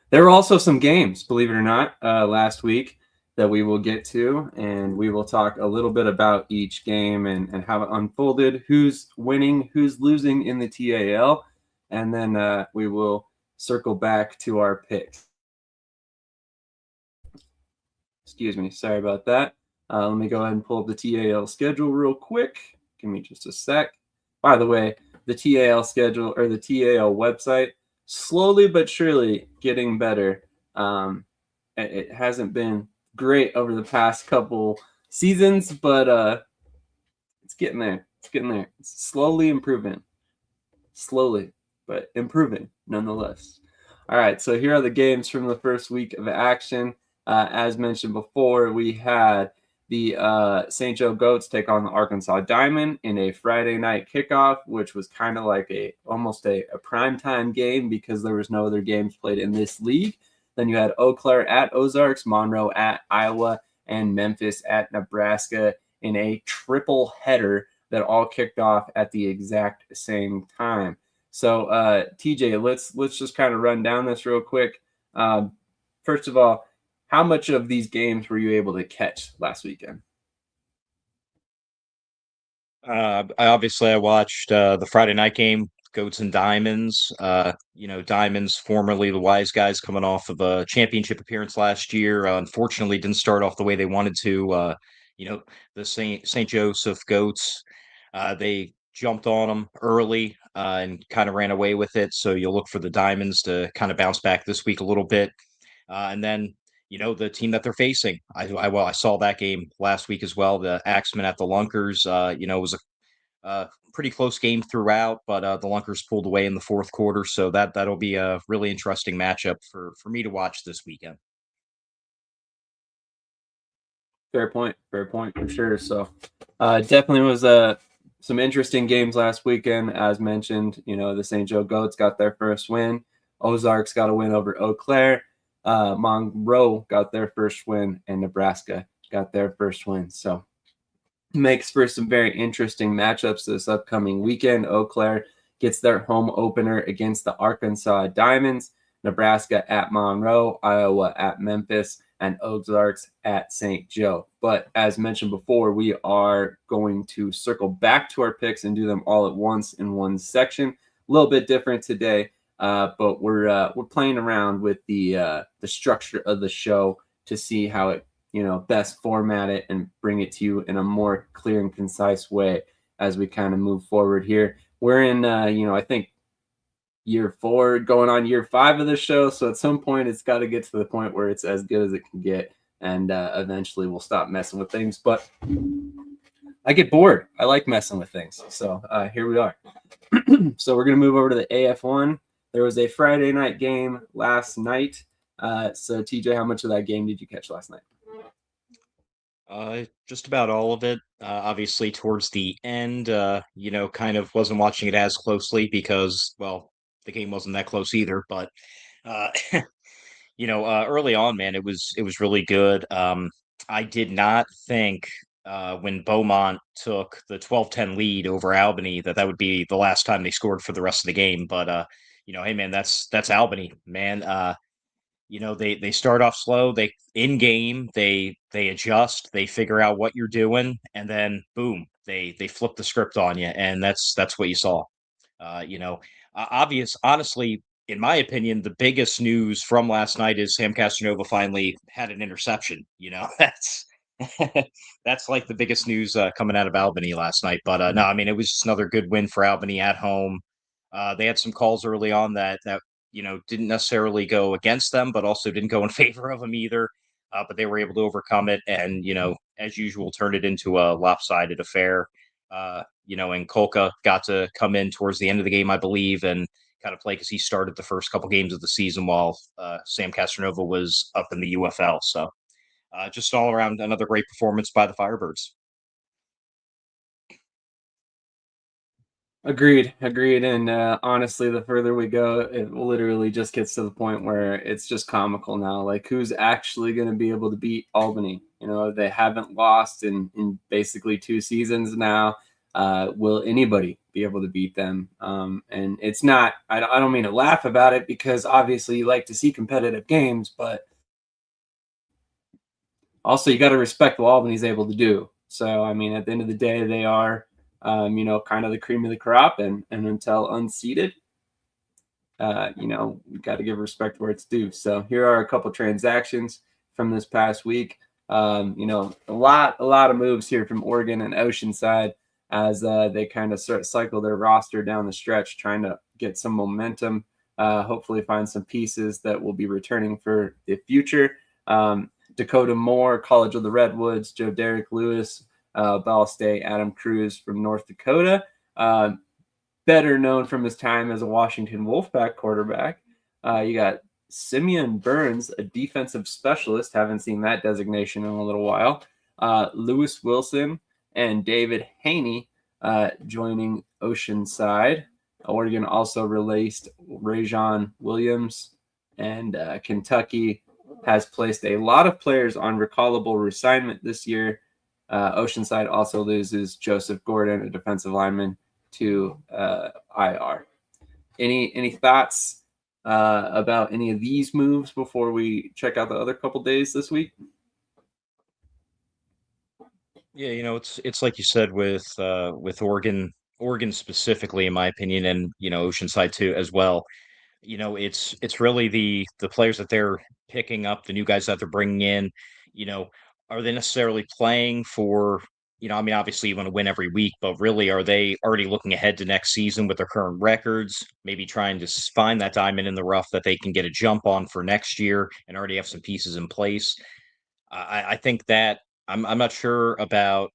there were also some games, believe it or not, last week that we will get to, and we will talk a little bit about each game and how it unfolded, who's winning, who's losing in the TAL, and then we will circle back to our picks. Excuse me, sorry about that. Let me go ahead and pull up the TAL schedule real quick. Give me just a sec. By the way, the TAL schedule or the TAL website, slowly but surely getting better. It hasn't been great over the past couple seasons, but it's getting there. It's getting there. It's slowly improving. Slowly, but improving nonetheless. All right, so here are the games from the first week of action. As mentioned before, we had the St. Joe Goats take on the Arkansas Diamond in a Friday night kickoff, which was kind of like almost a primetime game because there was no other games played in this league. Then you had Eau Claire at Ozarks, Monroe at Iowa, and Memphis at Nebraska in a triple header that all kicked off at the exact same time. So, TJ, let's just kind of run down this real quick. First of all, how much of these games were you able to catch last weekend? I watched the Friday night game, Goats and Diamonds. Diamonds, formerly the Wise Guys, coming off of a championship appearance last year. Unfortunately, didn't start off the way they wanted to. The St. Joseph Goats, they jumped on them early and kind of ran away with it. So you'll look for the Diamonds to kind of bounce back this week a little bit, and then the team that they're facing. I saw that game last week as well. The Axemen at the Lunkers. It was a pretty close game throughout, but the Lunkers pulled away in the fourth quarter. So that'll be a really interesting matchup for me to watch this weekend. Fair point for sure. So definitely was some interesting games last weekend. As mentioned, the St. Joe Goats got their first win. Ozarks got a win over Eau Claire. Monroe got their first win, and Nebraska got their first win. So makes for some very interesting matchups this upcoming weekend. Eau Claire gets their home opener against the Arkansas Diamonds, Nebraska at Monroe, Iowa at Memphis, and Ozarks at St. Joe. But as mentioned before, we are going to circle back to our picks and do them all at once in one section. A little bit different today. But we're playing around with the structure of the show to see how it best format it and bring it to you in a more clear and concise way as we kind of move forward here. We're in I think year 4 going on year 5 of the show, so at some point it's got to get to the point where it's as good as it can get, and eventually we'll stop messing with things. But I get bored. I like messing with things, so here we are. So we're gonna move over to the AF1. There was a Friday night game last night. So, TJ, how much of that game did you catch last night? Just about all of it. Obviously, towards the end, kind of wasn't watching it as closely because, well, the game wasn't that close either. But, early on, man, it was really good. I did not think when Beaumont took the 12-10 lead over Albany, that would be the last time they scored for the rest of the game. But hey man, that's Albany, man. They start off slow. They in game, they adjust, they figure out what you're doing, and then boom, they flip the script on you, and that's what you saw. Uh, you know, honestly, in my opinion, the biggest news from last night is Sam Casanova finally had an interception. That's that's like the biggest news coming out of Albany last night. But no, I mean it was just another good win for Albany at home. They had some calls early on that didn't necessarily go against them, but also didn't go in favor of them either. But they were able to overcome it, and as usual, turned it into a lopsided affair. And Kolka got to come in towards the end of the game, I believe, and kind of play because he started the first couple games of the season while Sam Casanova was up in the UFL. So just all around another great performance by the Firebirds. Agreed. And honestly, the further we go, it literally just gets to the point where it's just comical now. Like, who's actually going to be able to beat Albany? They haven't lost in basically 2 seasons now. Will anybody be able to beat them? And it's not, I don't mean to laugh about it, because obviously you like to see competitive games, but also you got to respect what Albany's able to do. So, I mean, at the end of the day, they are kind of the cream of the crop, and until unseated, you got to give respect where it's due. So here are a couple transactions from this past week. A lot of moves here from Oregon and Oceanside as they kind of cycle their roster down the stretch, trying to get some momentum, hopefully find some pieces that will be returning for the future. Dakota Moore, College of the Redwoods, Joe Derek Lewis, Ball State, Adam Cruz from North Dakota, better known from his time as a Washington Wolfpack quarterback. You got Simeon Burns, a defensive specialist. Haven't seen that designation in a little while. Lewis Wilson and David Haney joining Oceanside. Oregon also released Rajon Williams, and Kentucky has placed a lot of players on recallable reassignment this year. Oceanside also loses Joseph Gordon, a defensive lineman, to IR. Any thoughts about any of these moves before we check out the other couple days this week? Yeah, it's like you said with Oregon specifically, in my opinion, and Oceanside too as well. It's really the players that they're picking up, the new guys that they're bringing in. Are they necessarily playing for? I mean, obviously you want to win every week, but really, are they already looking ahead to next season with their current records? Maybe trying to find that diamond in the rough that they can get a jump on for next year and already have some pieces in place. I think that I'm not sure about.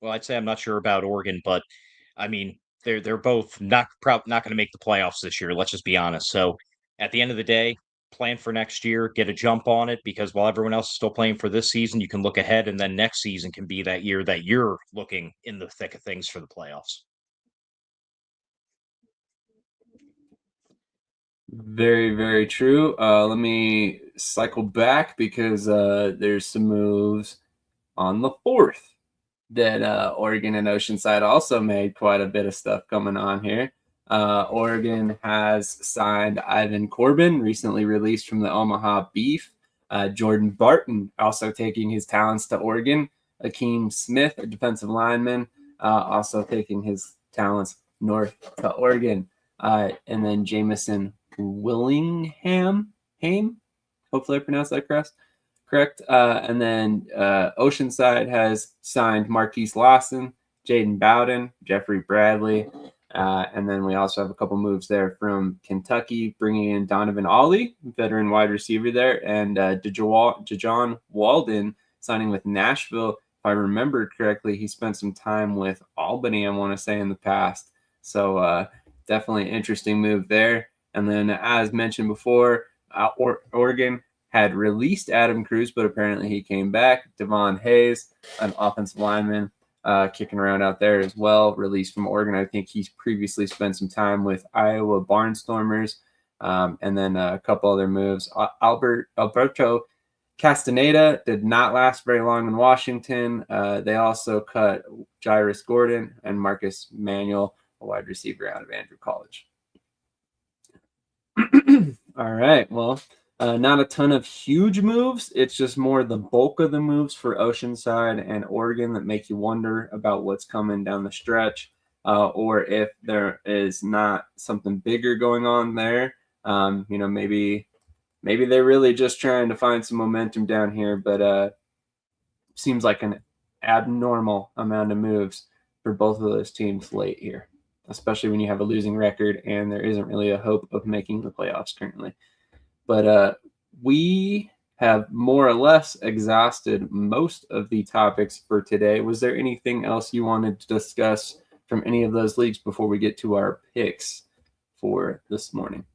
Well, I'd say I'm not sure about Oregon, but I mean, they're both not going to make the playoffs this year. Let's just be honest. So at the end of the day, plan for next year, get a jump on it, because while everyone else is still playing for this season, you can look ahead, and then next season can be that year that you're looking in the thick of things for the playoffs. Very, very true. Let me cycle back because there's some moves on the 4th that Oregon and Oceanside also made quite a bit of stuff coming on here. Oregon has signed Ivan Corbin, recently released from the Omaha Beef. Jordan Barton also taking his talents to Oregon. Akeem Smith, a defensive lineman, also taking his talents north to Oregon. And then Jamison Willingham, hopefully I pronounced that correct. And then Oceanside has signed Marquise Lawson, Jaden Bowden, Jeffrey Bradley. And then we also have a couple moves there from Kentucky, bringing in Donovan Ollie, veteran wide receiver there, and DeJohn Walden signing with Nashville. If I remember correctly, he spent some time with Albany, I want to say, in the past. So definitely an interesting move there. And then, as mentioned before, Oregon had released Adam Cruz, but apparently he came back. Devon Hayes, an offensive lineman, kicking around out there as well, released from Oregon. I think he's previously spent some time with Iowa Barnstormers. And then a couple other moves. Alberto Castaneda did not last very long in Washington. They also cut Jairus Gordon and Marcus Manuel, a wide receiver out of Andrew College. All right. Well, not a ton of huge moves. It's just more the bulk of the moves for Oceanside and Oregon that make you wonder about what's coming down the stretch, or if there is not something bigger going on there. Maybe they're really just trying to find some momentum down here, but seems like an abnormal amount of moves for both of those teams late here, especially when you have a losing record and there isn't really a hope of making the playoffs currently. But we have more or less exhausted most of the topics for today. Was there anything else you wanted to discuss from any of those leagues before we get to our picks for this morning?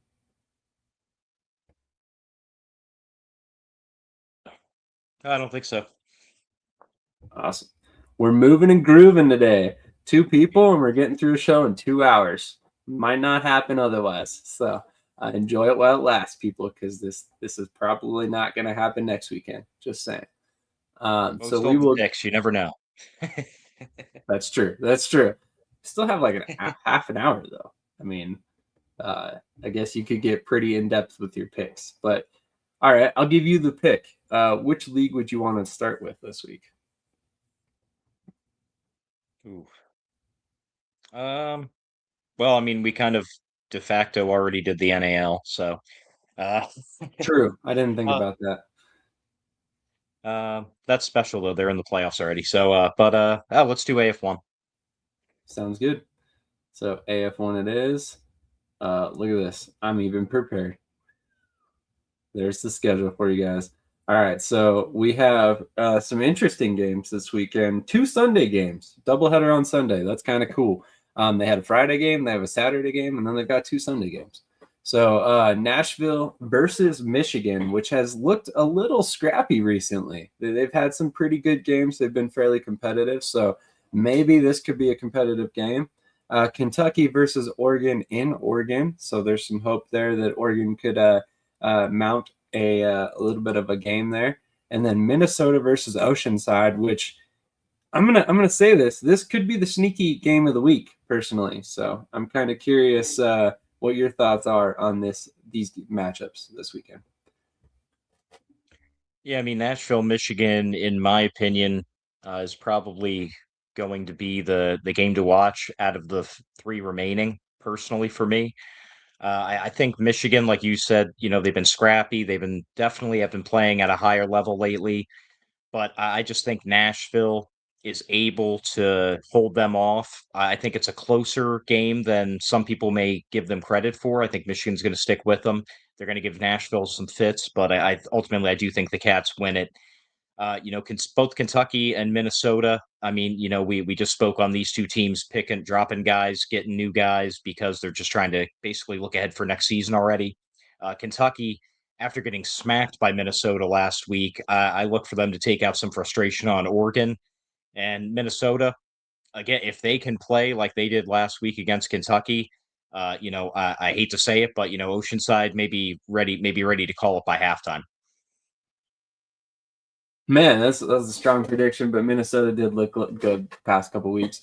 I don't think so. Awesome. We're moving and grooving today. 2 people, and we're getting through a show in 2 hours. Might not happen otherwise. So enjoy it while it lasts, people, because this is probably not going to happen next weekend. Just saying. So we will. Picks, you never know. That's true. That's true. Still have like half an hour though. I mean, I guess you could get pretty in depth with your picks. But all right, I'll give you the pick. Which league would you want to start with this week? Ooh. Well, I mean, we kind of de facto already did the NAL, so True. I didn't think about that. That's special though. They're in the playoffs already. So, let's do AF1. Sounds good. So AF1 it is. Look at this. I'm even prepared. There's the schedule for you guys. All right, so we have some interesting games this weekend. 2 Sunday games, doubleheader on Sunday. That's kind of cool. They had a Friday game, they have a Saturday game, and then they've got 2 Sunday games. So Nashville versus Michigan, which has looked a little scrappy recently. They've had some pretty good games. They've been fairly competitive, so maybe this could be a competitive game. Kentucky versus Oregon in Oregon. So there's some hope there that Oregon could mount a little bit of a game there. And then Minnesota versus Oceanside, which I'm gonna say this could be the sneaky game of the week personally. So I'm kind of curious what your thoughts are on these matchups this weekend. Yeah, I mean, Nashville, Michigan, in my opinion, is probably going to be the game to watch out of the 3 remaining, personally, for me. I think Michigan, like you said, they've been scrappy. They've been definitely have been playing at a higher level lately. But I just think Nashville is able to hold them off. I think it's a closer game than some people may give them credit for. I think Michigan's going to stick with them. They're going to give Nashville some fits, but I ultimately I do think the Cats win it. Both Kentucky and Minnesota. I mean, we just spoke on these 2 teams dropping guys, getting new guys because they're just trying to basically look ahead for next season already. Kentucky, after getting smacked by Minnesota last week, I look for them to take out some frustration on Oregon and Minnesota. Again, if they can play like they did last week against Kentucky, I hate to say it, but Oceanside may be ready to call it by halftime. Man, that's a strong prediction, but Minnesota did look good the past couple weeks.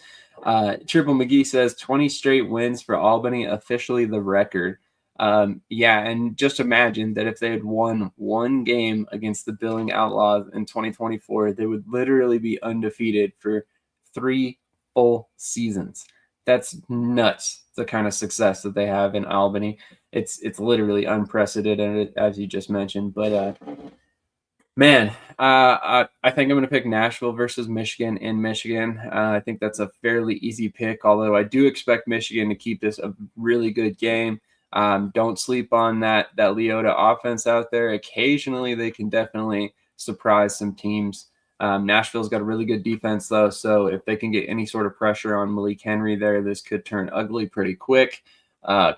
Triple McGee says 20 straight wins for Albany, officially the record. Yeah, and just imagine that if they had won 1 game against the Billing Outlaws in 2024, they would literally be undefeated for 3 full seasons. That's nuts, the kind of success that they have in Albany. It's literally unprecedented, as you just mentioned, but man, I think I'm going to pick Nashville versus Michigan in Michigan. I think that's a fairly easy pick, although I do expect Michigan to keep this a really good game. Don't sleep on that Leota offense out there. Occasionally, they can definitely surprise some teams. Nashville's got a really good defense, though, so if they can get any sort of pressure on Malik Henry there, this could turn ugly pretty quick.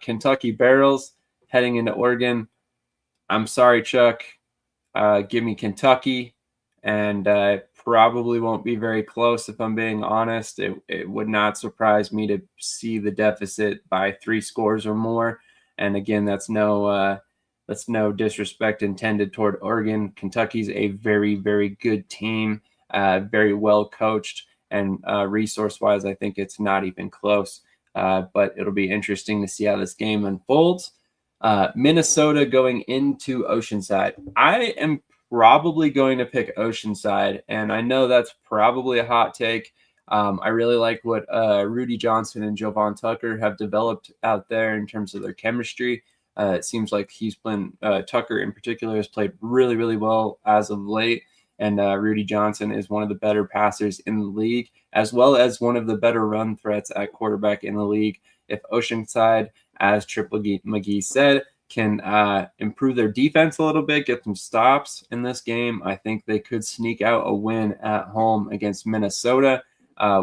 Kentucky Barrels heading into Oregon. I'm sorry, Chuck. Give me Kentucky, and probably won't be very close if I'm being honest. It would not surprise me to see the deficit by 3 scores or more. And again, that's no That's no disrespect intended toward Oregon. Kentucky's a very, very good team, very well coached, and resource-wise, I think it's not even close. But it'll be interesting to see how this game unfolds. Minnesota going into Oceanside. I am probably going to pick Oceanside, and I know that's probably a hot take. I really like what Rudy Johnson and Jovan Tucker have developed out there in terms of their chemistry. It seems like he's playing, Tucker in particular has played really, really well as of late. And Rudy Johnson is one of the better passers in the league, as well as one of the better run threats at quarterback in the league. If Oceanside, as Triple McGee said, can improve their defense a little bit, get some stops in this game, I think they could sneak out a win at home against Minnesota,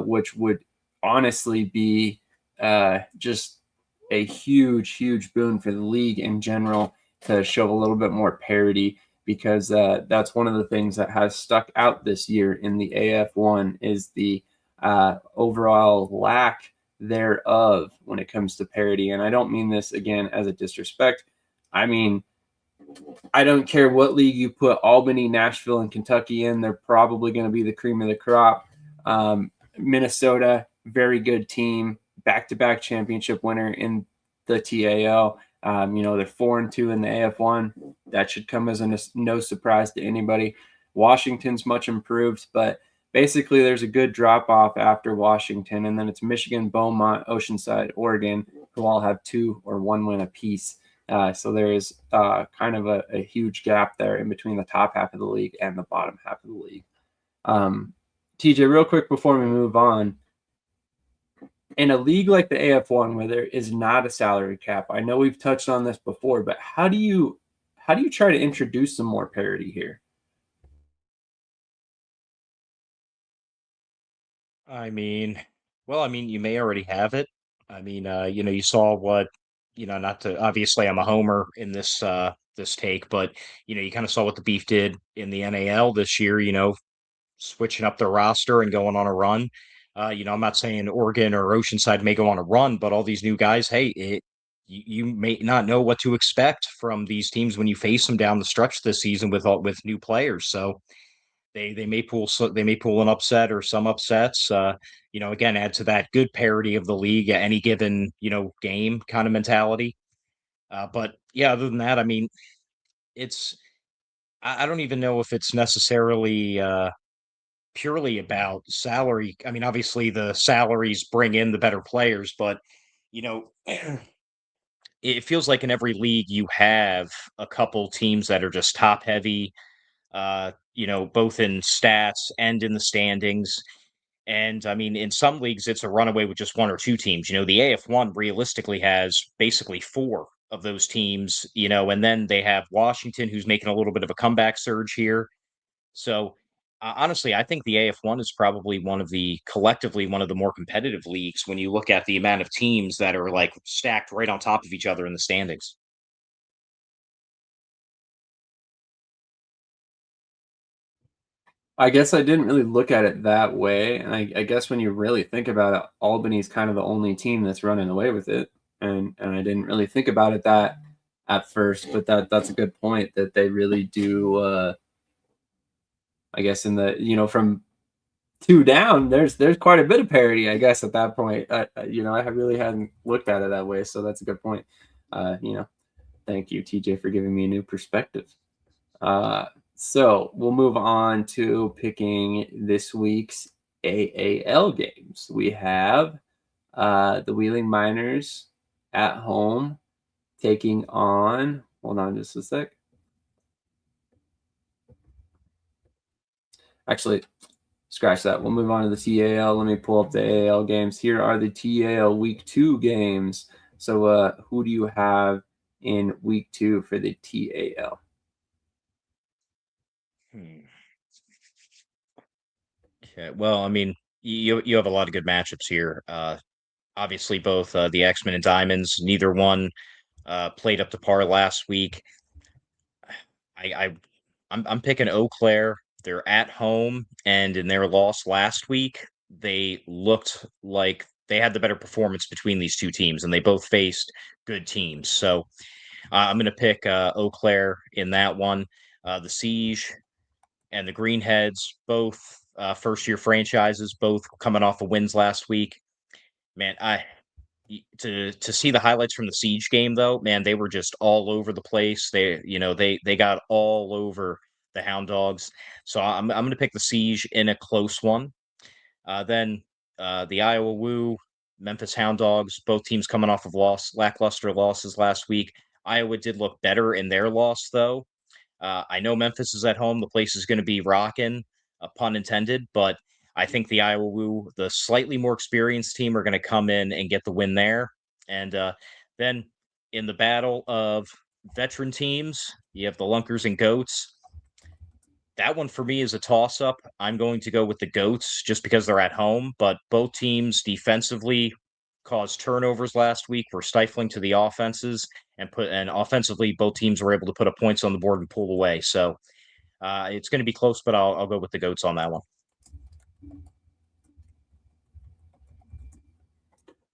which would honestly be just a huge, huge boon for the league in general to show a little bit more parity, because that's one of the things that has stuck out this year in the AF1 is the overall lack thereof when it comes to parity. And I don't mean this, again, as a disrespect. I mean, I don't care what league you put Albany, Nashville, and Kentucky in. They're probably going to be the cream of the crop. Minnesota, very good team, back-to-back championship winner in the TAL. They're 4-2 in the AF1. That should come as no surprise to anybody. Washington's much improved, but basically there's a good drop-off after Washington, and then it's Michigan, Beaumont, Oceanside, Oregon, who all have 2 or 1 win apiece. So there is kind of a huge gap there in between the top half of the league and the bottom half of the league. TJ, real quick before we move on, in a league like the AF1 where there is not a salary cap, I know we've touched on this before, but how do you try to introduce some more parity here? I mean, you may already have it. I mean, you saw what, not to, obviously I'm a homer in this this take, but you kind of saw what the Beef did in the NAL this year, switching up their roster and going on a run. I'm not saying Oregon or Oceanside may go on a run, but all these new guys, hey, you may not know what to expect from these teams when you face them down the stretch this season with new players. So they may pull an upset or some upsets. Again, add to that good parity of the league at any given game kind of mentality. But yeah, other than that, I mean, I don't even know if it's necessarily purely about salary. I mean, obviously the salaries bring in the better players, but it feels like in every league you have a couple teams that are just top heavy, both in stats and in the standings. And I mean, in some leagues, it's a runaway with just 1 or 2 teams. The AF1 realistically has basically 4 of those teams, and then they have Washington, who's making a little bit of a comeback surge here. So honestly, I think the AF1 is probably collectively one of the more competitive leagues when you look at the amount of teams that are like stacked right on top of each other in the standings. I guess I didn't really look at it that way. And I guess when you really think about it, Albany's kind of the only team that's running away with it. And I didn't really think about it that at first, but that's a good point that they really do. I guess in the, from 2 down, there's quite a bit of parity, I guess, at that point. I really hadn't looked at it that way. So that's a good point. Thank you, TJ, for giving me a new perspective. So we'll move on to picking this week's AAL games. We have the Wheeling Miners at home taking on, hold on just a sec. Actually, scratch that. We'll move on to the TAL. Let me pull up the AAL games. Here are the TAL Week 2 games. So who do you have in Week 2 for the TAL? Okay, well, I mean, you have a lot of good matchups here. Obviously, both the X-Men and Diamonds, neither one played up to par last week. I'm picking Eau Claire. They're at home, and in their loss last week, they looked like they had the better performance between these two teams, and they both faced good teams. So I'm going to pick Eau Claire in that one. The Siege and the Greenheads, both first-year franchises, both coming off of wins last week. Man, to see the highlights from the Siege game though, man, they were just all over the place. They got all over the Hound Dogs. So I'm going to pick the Siege in a close one. Then the Iowa Woo, Memphis Hound Dogs, both teams coming off of lackluster losses last week. Iowa did look better in their loss though. I know Memphis is at home. The place is going to be rocking, pun intended, but I think the Iowa Woo, the slightly more experienced team, are going to come in and get the win there. And then in the battle of veteran teams, you have the Lunkers and Goats. That one for me is a toss up. I'm going to go with the Goats just because they're at home, but both teams defensively caused turnovers last week, were stifling to the offenses, and offensively both teams were able to put up points on the board and pull away. So it's going to be close, but I'll go with the Goats on that one.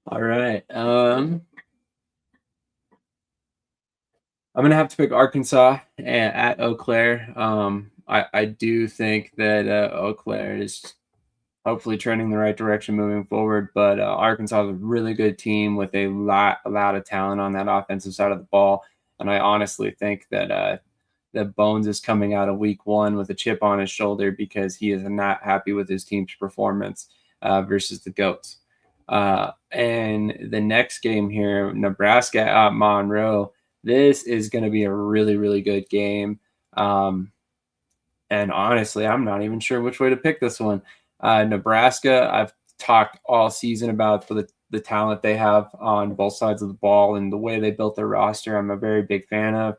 All right. I'm going to have to pick Arkansas at Eau Claire. I do think that Eau Claire is hopefully trending the right direction moving forward, but Arkansas is a really good team with a lot of talent on that offensive side of the ball. And I honestly think that Bones is coming out of week one with a chip on his shoulder because he is not happy with his team's performance versus the Goats. And the next game here, Nebraska at Monroe, this is going to be a really, really good game. And honestly, I'm not even sure which way to pick this one. Nebraska, I've talked all season about for the talent they have on both sides of the ball and the way they built their roster. I'm a very big fan of.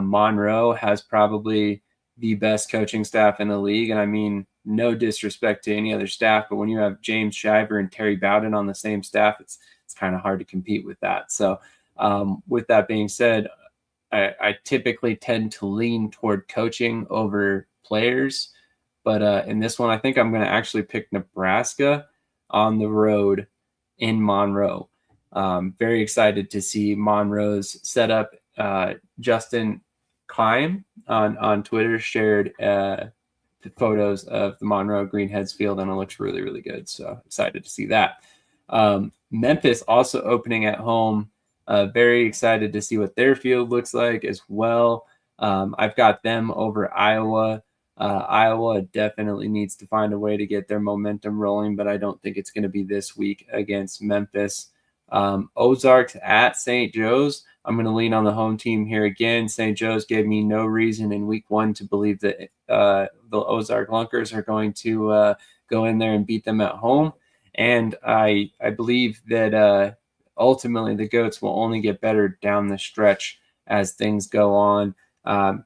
Monroe has probably the best coaching staff in the league. And I mean, no disrespect to any other staff, but when you have James Shiver and Terry Bowden on the same staff, it's kind of hard to compete with that. So with that being said, I typically tend to lean toward coaching over players. But in this one, I think I'm going to actually pick Nebraska on the road in Monroe. Very excited to see Monroe's setup. Justin Klein on Twitter shared photos of the Monroe Greenheads field, and it looks really, really good. So excited to see that. Memphis also opening at home. Very excited to see what their field looks like as well. I've got them over Iowa. Iowa definitely needs to find a way to get their momentum rolling, but I don't think it's going to be this week against Memphis. Ozarks at St. Joe's. I'm going to lean on the home team here again. St. Joe's gave me no reason in week one to believe that the Ozark Lunkers are going to go in there and beat them at home. And I believe that ultimately the Goats will only get better down the stretch as things go on.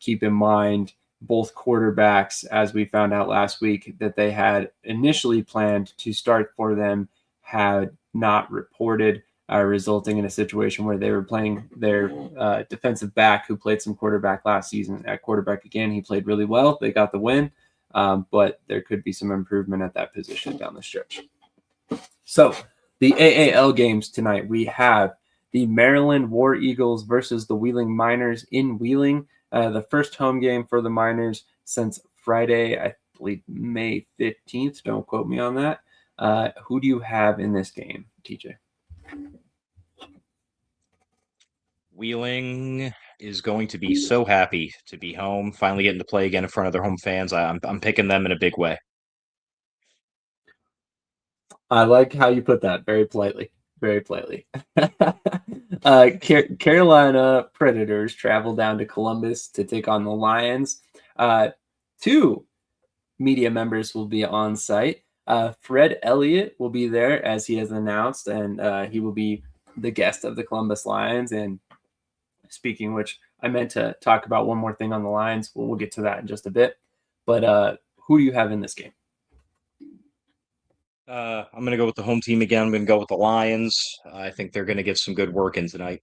Keep in mind, both quarterbacks, as we found out last week, that they had initially planned to start for them had not reported, resulting in a situation where they were playing their defensive back who played some quarterback last season at quarterback again. He played really well. They got the win, but there could be some improvement at that position down the stretch. So the AAL games tonight, we have the Maryland War Eagles versus the Wheeling Miners in Wheeling. The first home game for the Miners since Friday, I believe May 15th. Don't quote me on that. Who do you have in this game, TJ? Wheeling is going to be so happy to be home, finally getting to play again in front of their home fans. I'm picking them in a big way. I like how you put that, very politely. Very politely. Carolina Predators travel down to Columbus to take on the Lions. 2 media members will be on site. Fred Elliott will be there, as he has announced, and he will be the guest of the Columbus Lions. And speaking which, I meant to talk about one more thing on the Lions. We'll get to that in just a bit. But who do you have in this game? I'm going to go with the home team again. I'm going to go with the Lions. I think they're going to get some good work in tonight.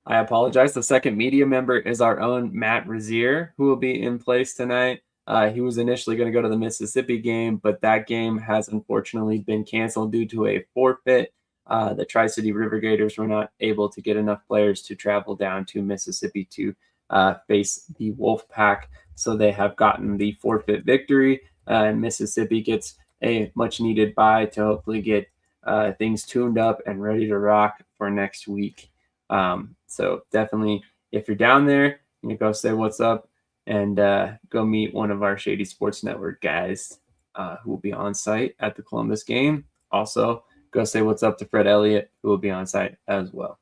I apologize. The second media member is our own Matt Razier, who will be in place tonight. He was initially going to go to the Mississippi game, but that game has unfortunately been canceled due to a forfeit. The Tri-City River Gators were not able to get enough players to travel down to Mississippi to face the Wolfpack, so they have gotten the forfeit victory, and Mississippi gets a much-needed bye to hopefully get things tuned up and ready to rock for next week. So definitely, if you're down there, go say what's up and go meet one of our Shady Sports Network guys who will be on site at the Columbus game. Also, go say what's up to Fred Elliott, who will be on site as well.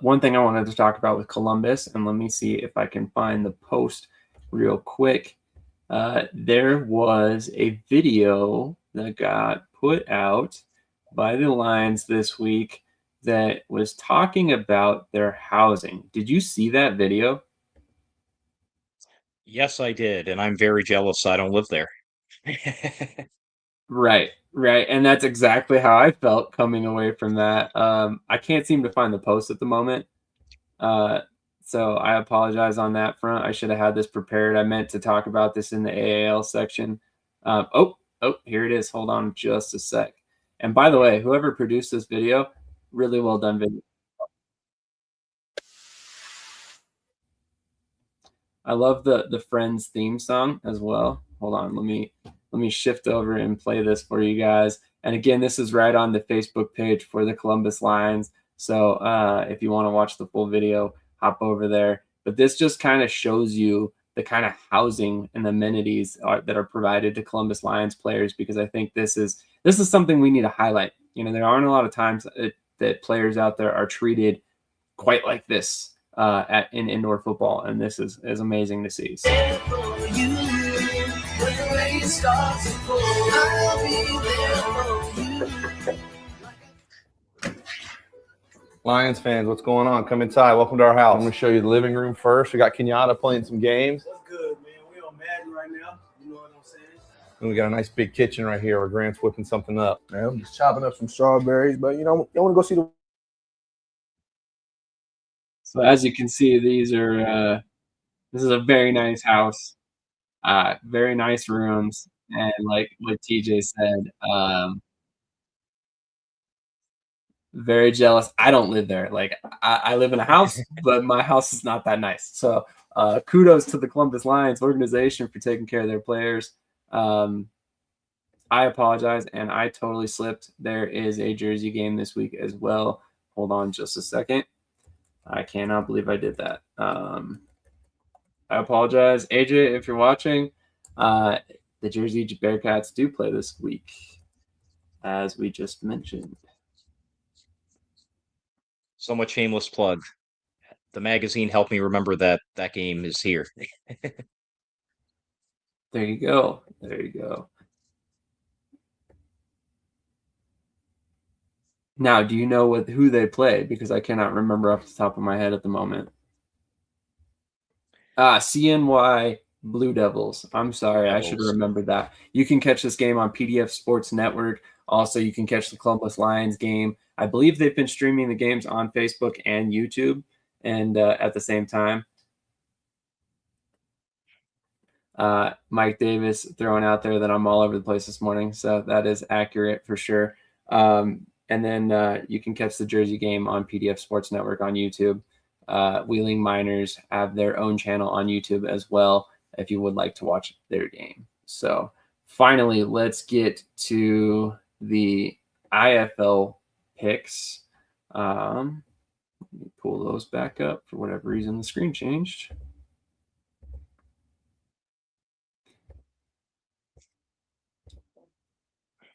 One thing I wanted to talk about with Columbus, and let me see if I can find the post real quick. There was a video that got put out by the Lions this week that was talking about their housing. Did you see that video? Yes, I did, and I'm very jealous I don't live there. Right. And that's exactly how I felt coming away from that. I can't seem to find the post at the moment. So I apologize on that front. I should have had this prepared. I meant to talk about this in the AAL section. Here it is. Hold on just a sec. And by the way, whoever produced this video, really well done video. I love the Friends theme song as well. Hold on, let me shift over and play this for you guys. And again, this is right on the Facebook page for the Columbus Lions. So if you want to watch the full video, hop over there. But this just kind of shows you the kind of housing and amenities that are provided to Columbus Lions players, because I think this is something we need to highlight. There aren't a lot of times that players out there are treated quite like this in indoor football, and this is amazing to see. So. Lions fans, what's going on? Come inside. Welcome to our house. I'm going to show you the living room first. We got Kenyatta playing some games. That's good, man. We on Madden right now. You know what I'm saying? And we got a nice big kitchen right here where Grant's whipping something up. Man, I'm just chopping up some strawberries, but you want to go see the. So as you can see, this is a very nice house, very nice rooms, and like what TJ said, very jealous. I don't live there. Like I live in a house, but my house is not that nice. So kudos to the Columbus Lions organization for taking care of their players. I apologize, and I totally slipped. There is a jersey game this week as well. Hold on just a second. I cannot believe I did that. I apologize. AJ, if you're watching, the Jersey Bearcats do play this week, as we just mentioned. So much shameless plug. The magazine helped me remember that game is here. There you go. There you go. Now, do you know who they play? Because I cannot remember off the top of my head at the moment. CNY Blue Devils. I'm sorry. I should remember that. You can catch this game on PDF Sports Network. Also, you can catch the Columbus Lions game. I believe they've been streaming the games on Facebook and YouTube and at the same time. Mike Davis throwing out there that I'm all over the place this morning. So that is accurate for sure. And then you can catch the Jersey game on PDF Sports Network on YouTube. Wheeling Miners have their own channel on YouTube as well if you would like to watch their game. So finally, let's get to the IFL picks. Let me pull those back up. For whatever reason, the screen changed.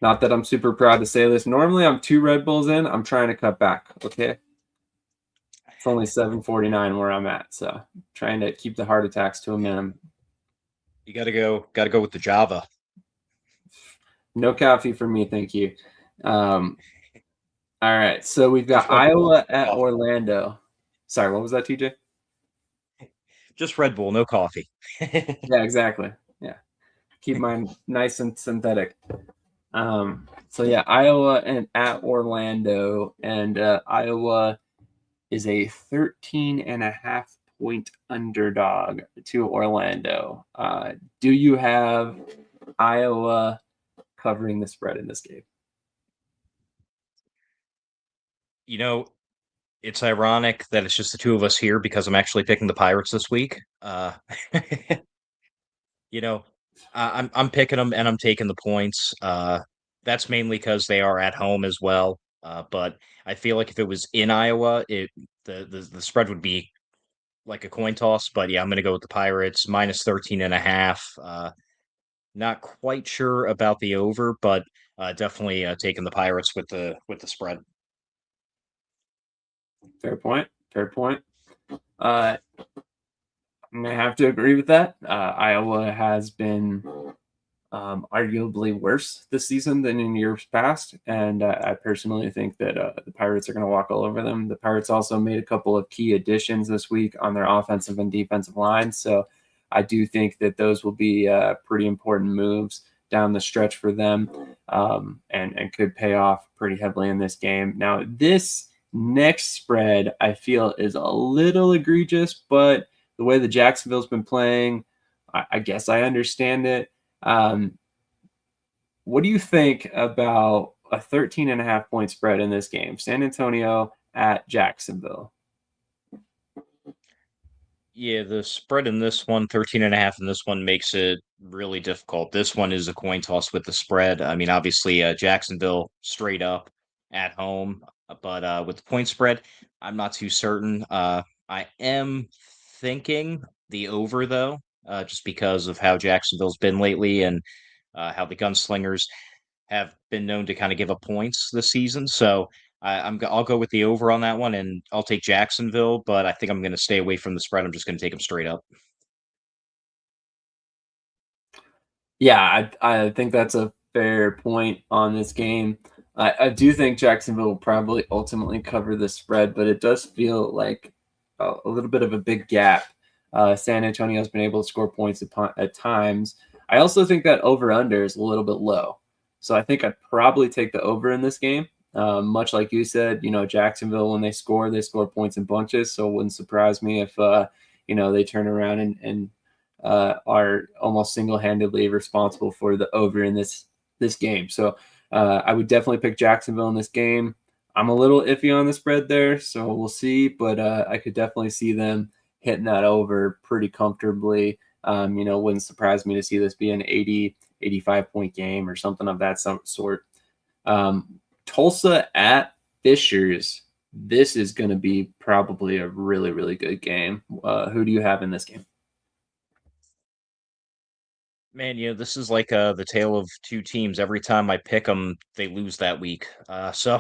Not that I'm super proud to say this. Normally, I'm 2 Red Bulls in. I'm trying to cut back, okay? It's only 7:49 where I'm at, so I'm trying to keep the heart attacks to a minimum. You gotta go with the Java. No coffee for me, thank you. All right, so we've got Iowa at Orlando. Sorry, what was that, TJ? Just Red Bull, no coffee. Yeah, exactly. Yeah, keep mine nice and synthetic. So yeah, Iowa and at Orlando, and Iowa is a 13.5 point underdog to Orlando. Do you have Iowa covering the spread in this game? You know, it's ironic that it's just the two of us here because I'm actually picking the Pirates this week. You know, I'm picking them and I'm taking the points. That's mainly because they are at home as well. But I feel like if it was in Iowa, the spread would be like a coin toss. But yeah, I'm going to go with the Pirates minus 13.5. Not quite sure about the over, but definitely taking the Pirates with the spread. Fair point. Fair point. I'm gonna have to agree with that. Iowa has been arguably worse this season than in years past, and I personally think that the Pirates are going to walk all over them. The Pirates also made a couple of key additions this week on their offensive and defensive lines, so I do think that those will be pretty important moves down the stretch for them, and could pay off pretty heavily in this game. Now, this next spread I feel is a little egregious, but the way the Jacksonville's been playing, I guess I understand it. What do you think about a 13.5 point spread in this game? San Antonio at Jacksonville. Yeah, the spread in this one, 13.5, and this one makes it really difficult. This one is a coin toss with the spread. I mean, obviously, Jacksonville straight up at home, but with the point spread, I'm not too certain. I am thinking the over, though, just because of how Jacksonville's been lately and how the Gunslingers have been known to kind of give up points this season. So I'll go with the over on that one, and I'll take Jacksonville, but I think I'm going to stay away from the spread. I'm just going to take them straight up. Yeah, I think that's a fair point on this game. I do think Jacksonville will probably ultimately cover the spread, but it does feel like a little bit of a big gap. San Antonio has been able to score points at times. I also think that over-under is a little bit low. So I think I'd probably take the over in this game. Much like you said, Jacksonville, when they score points in bunches. So it wouldn't surprise me if, they turn around and are almost single-handedly responsible for the over in this game. So I would definitely pick Jacksonville in this game. I'm a little iffy on the spread there, so we'll see. But I could definitely see them hitting that over pretty comfortably. Wouldn't surprise me to see this be an 80, 85-point game or something of that sort. Tulsa at Fishers. This is going to be probably a really, really good game. Who do you have in this game? Man, this is like the tale of two teams. Every time I pick them, they lose that week. So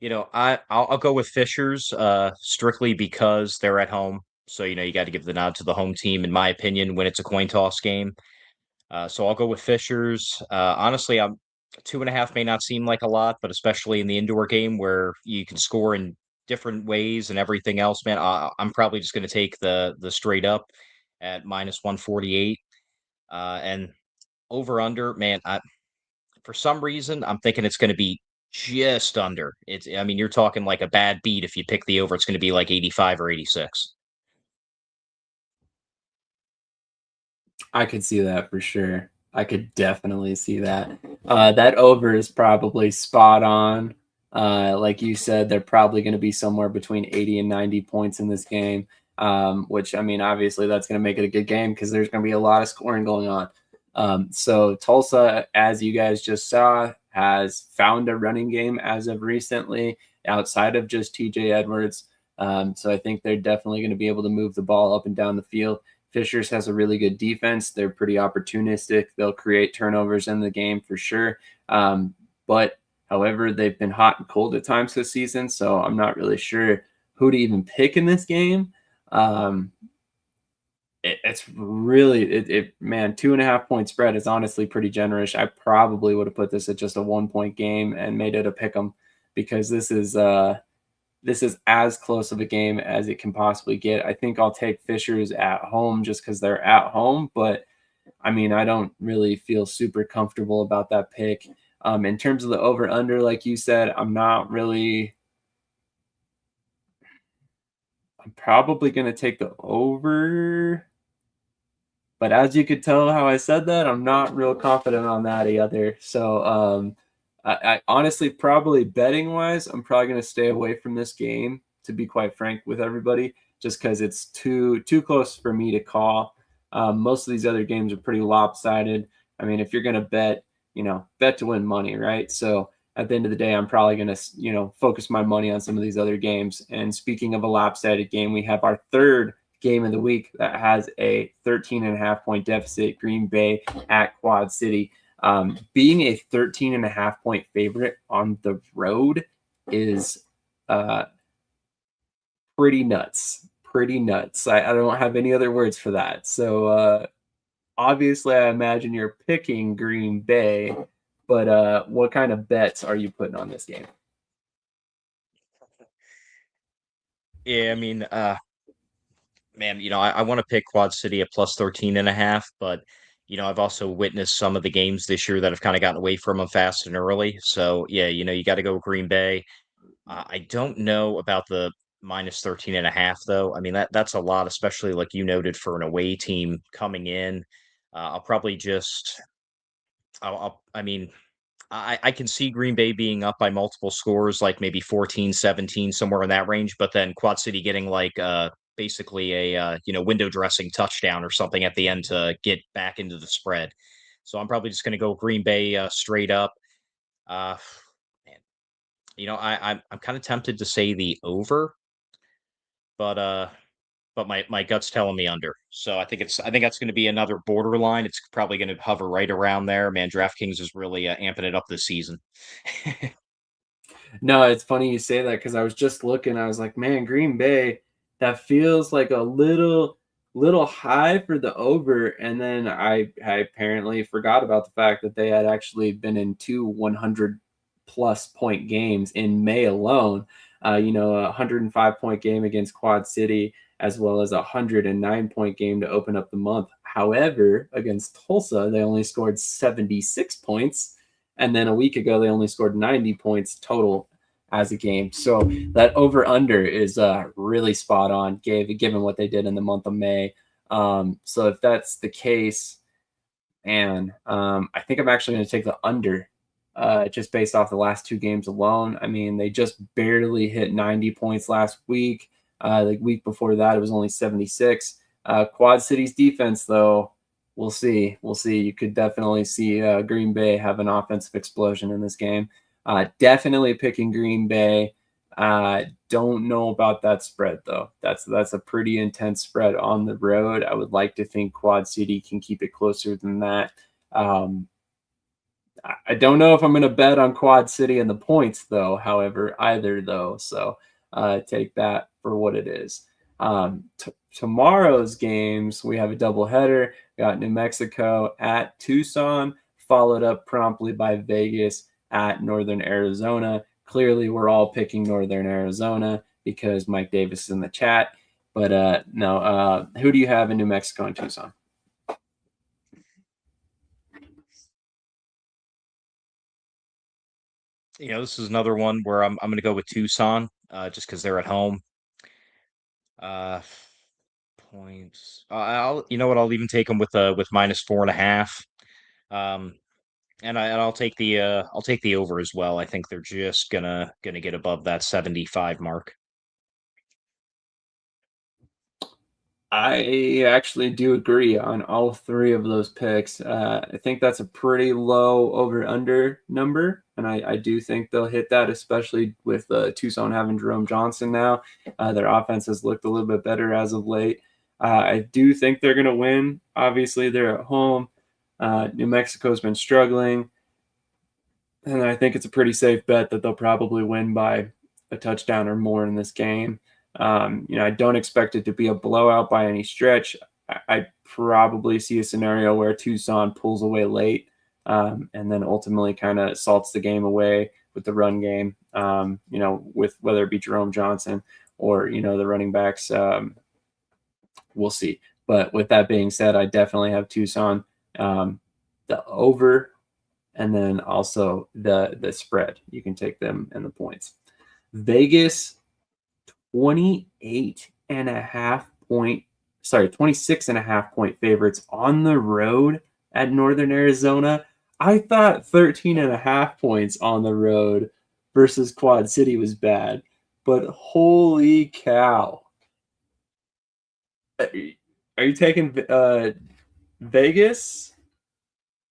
I'll go with Fishers strictly because they're at home. So you got to give the nod to the home team, in my opinion, when it's a coin toss game. So I'll go with Fishers. Honestly, I'm 2.5 may not seem like a lot, but especially in the indoor game where you can score in different ways and everything else, man, I'm probably just going to take the straight up at minus 148. And over under, man, for some reason I'm thinking it's going to be just under. I mean, you're talking like a bad beat if you pick the over. It's going to be like 85 or 86. I could see that for sure. I could definitely see that. That over is probably spot on. Like you said, they're probably going to be somewhere between 80 and 90 points in this game, which, I mean, obviously that's going to make it a good game because there's going to be a lot of scoring going on. So Tulsa, as you guys just saw, has found a running game as of recently outside of just TJ Edwards. So I think they're definitely going to be able to move the ball up and down the field. Fishers has a really good defense. They're pretty opportunistic. They'll create turnovers in the game for sure. But however, they've been hot and cold at times this season, so I'm not really sure who to even pick in this game. It's really, man, 2.5 point spread is honestly pretty generous. I probably would have put this at just a 1 point game and made it a pick 'em because this is as close of a game as it can possibly get. I think I'll take Fishers at home just because they're at home, but I mean, I don't really feel super comfortable about that pick. In terms of the over-under, like you said, I'm probably going to take the over, but as you could tell how I said that, I'm not real confident on that either. So I honestly, probably betting wise, I'm probably going to stay away from this game, to be quite frank with everybody, just because it's too close for me to call. Most of these other games are pretty lopsided. I mean, if you're going to bet, bet to win money, right? So at the end of the day, I'm probably going to, focus my money on some of these other games. And speaking of a lopsided game, we have our third game of the week that has a 13.5-point deficit, Green Bay at Quad City. Being a 13.5-point favorite on the road is pretty nuts. Pretty nuts. I don't have any other words for that. So obviously, I imagine you're picking Green Bay, but what kind of bets are you putting on this game? Yeah, I mean, man, I want to pick Quad City at plus 13.5, but I've also witnessed some of the games this year that have kind of gotten away from them fast and early. So yeah, you got to go Green Bay. I don't know about the minus 13.5 though. I mean, that's a lot, especially like you noted for an away team coming in. I'll probably just, I mean, I can see Green Bay being up by multiple scores, like maybe 14, 17, somewhere in that range, but then Quad City getting like basically a window dressing touchdown or something at the end to get back into the spread. So I'm probably just going to go Green Bay straight up. Man, I'm kind of tempted to say the over, but my gut's telling me under. So I think that's going to be another borderline. It's probably going to hover right around there. Man, DraftKings is really amping it up this season. No, it's funny you say that because I was just looking. I was like, man, Green Bay, that feels like a little high for the over. And then I apparently forgot about the fact that they had actually been in two 100+ point games in May alone. A 105-point game against Quad City, as well as a 109-point game to open up the month. However, against Tulsa, they only scored 76 points. And then a week ago, they only scored 90 points total as a game. So that over-under is really spot on, given what they did in the month of May. So if that's the case, and I think I'm actually going to take the under just based off the last two games alone. I mean, they just barely hit 90 points last week. The week before that, it was only 76. Quad City's defense, though, we'll see. You could definitely see Green Bay have an offensive explosion in this game. Definitely picking Green Bay. Don't know about that spread, though. That's a pretty intense spread on the road. I would like to think Quad City can keep it closer than that. I don't know if I'm going to bet on Quad City and the points, though, however, either, though. So take that for what it is. Tomorrow's games, we have a doubleheader. We got New Mexico at Tucson, followed up promptly by Vegas at Northern Arizona. Clearly, we're all picking Northern Arizona because Mike Davis is in the chat. But no, who do you have in New Mexico and Tucson? This is another one where I'm going to go with Tucson, just because they're at home. Points. I'll even take them with minus 4.5. And I'll take the over as well. I think they're just gonna get above that 75 mark. I actually do agree on all three of those picks. I think that's a pretty low over-under number, and I do think they'll hit that, especially with Tucson having Jerome Johnson now. Their offense has looked a little bit better as of late. I do think they're going to win. Obviously, they're at home. New Mexico's been struggling, and I think it's a pretty safe bet that they'll probably win by a touchdown or more in this game. I don't expect it to be a blowout by any stretch. I probably see a scenario where Tucson pulls away late and then ultimately kind of salts the game away with the run game, with whether it be Jerome Johnson or, the running backs. We'll see. But with that being said, I definitely have Tucson, the over, and then also the spread. You can take them and the points. Vegas, 26.5 point favorites on the road at Northern Arizona. I thought 13.5 points on the road versus Quad City was bad, but holy cow. Are you taking Vegas,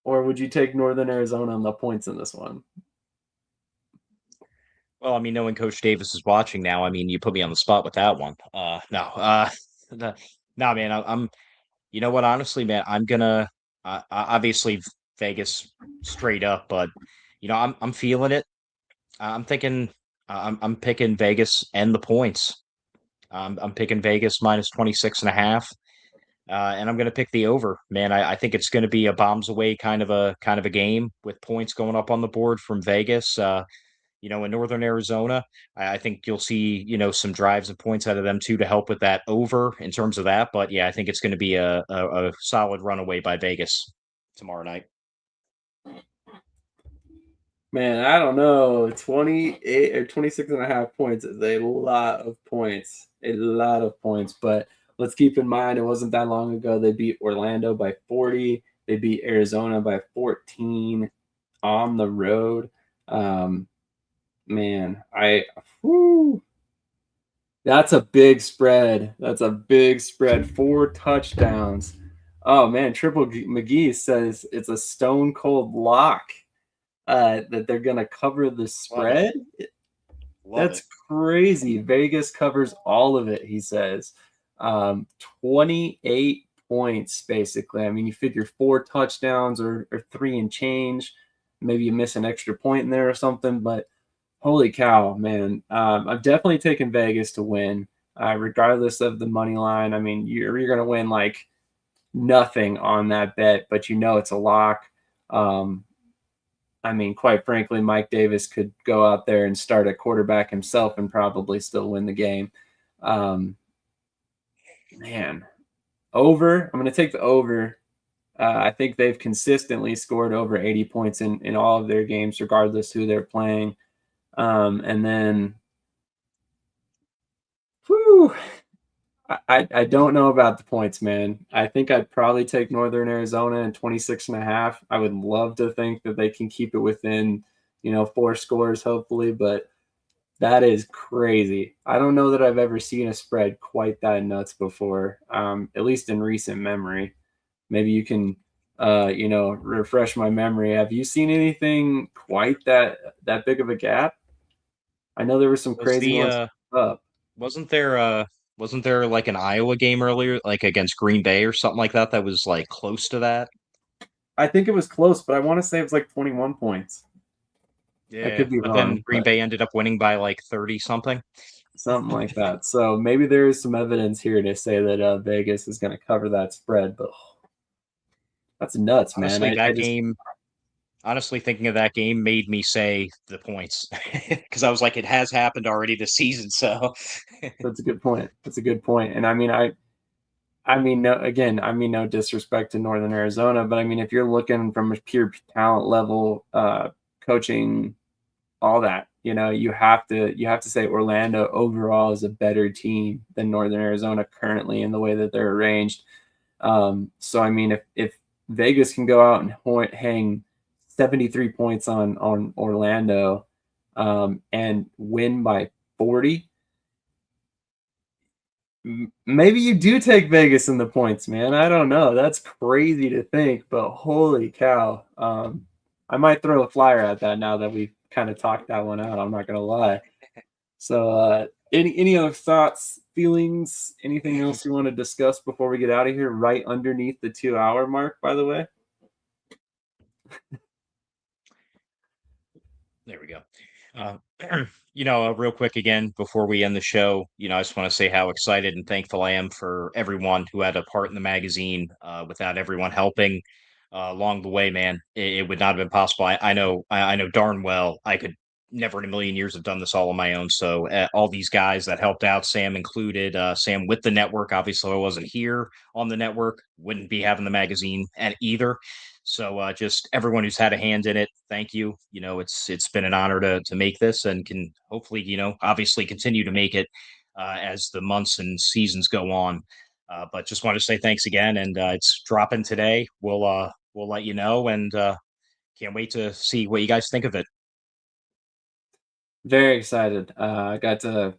or would you take Northern Arizona on the points in this one? Well, I mean, knowing Coach Davis is watching now, I mean, you put me on the spot with that one. No, no, no, man, I'm, you know what, honestly, man, I'm gonna, obviously Vegas straight up, but I'm feeling it. I'm thinking, I'm picking Vegas and the points. I'm picking Vegas minus 26.5. And I'm going to pick the over, man. I think it's going to be a bombs away kind of a game with points going up on the board from Vegas. In Northern Arizona, I think you'll see, some drives and points out of them too to help with that over in terms of that. But yeah, I think it's going to be a solid runaway by Vegas tomorrow night. Man, I don't know. 28 or 26.5 points is a lot of points. A lot of points. But let's keep in mind, it wasn't that long ago. They beat Orlando by 40. They beat Arizona by 14 on the road. Man, that's a big spread. That's a big spread. 4 touchdowns. Oh, man. Triple McGee says it's a stone cold lock. That they're going to cover the spread. That's crazy. Vegas covers all of it, he says. 28 points, basically. I mean, you figure 4 touchdowns or 3 and change. Maybe you miss an extra point in there or something, but holy cow, man. I'm definitely taking Vegas to win, regardless of the money line. I mean, you're going to win like nothing on that bet, but it's a lock. I mean, quite frankly, Mike Davis could go out there and start at quarterback himself and probably still win the game. Man, over. I'm going to take the over. I think they've consistently scored over 80 points in all of their games, regardless who they're playing. And then, I don't know about the points, man. I think I'd probably take Northern Arizona and 26.5. I would love to think that they can keep it within, 4 scores, hopefully, but that is crazy. I don't know that I've ever seen a spread quite that nuts before, at least in recent memory. Maybe you can, refresh my memory. Have you seen anything quite that big of a gap? I know there were some crazy ones up. Wasn't there like an Iowa game earlier, like against Green Bay or something like that was like close to that? I think it was close, but I want to say it was like 21 points. Yeah, I could be but wrong. then Green Bay ended up winning by like 30 something. Something like that. So maybe there is some evidence here to say that Vegas is going to cover that spread, but that's nuts, Honestly, man. Honestly, thinking of that game made me say the points because I was like, it has happened already this season. So that's a good point. That's a good point. And I mean, no disrespect to Northern Arizona, but I mean, if you're looking from a pure talent level, coaching, all that, you have to say Orlando overall is a better team than Northern Arizona currently in the way that they're arranged. So I mean, if Vegas can go out and hang 73 points on Orlando, and win by 40, maybe you do take Vegas in the points, man. I don't know. That's crazy to think, but holy cow. I might throw a flyer at that now that we've kind of talked that one out. I'm not going to lie. So, any other thoughts, feelings, anything else you want to discuss before we get out of here? Right underneath the 2-hour mark, by the way. there we go. Real quick again before we end the show, I just want to say how excited and thankful I am for everyone who had a part in the magazine. Without everyone helping along the way, man, it would not have been possible. I know darn well I could never in a million years have done this all on my own. So all these guys that helped out, Sam included, Sam with the network. Obviously, I wasn't here on the network, wouldn't be having the magazine and either. So just everyone who's had a hand in it, thank you. It's been an honor to make this and can hopefully, obviously continue to make it as the months and seasons go on. But just want to say thanks again, and it's dropping today. We'll let you know, and Can't wait to see what you guys think of it. Very excited. I got to,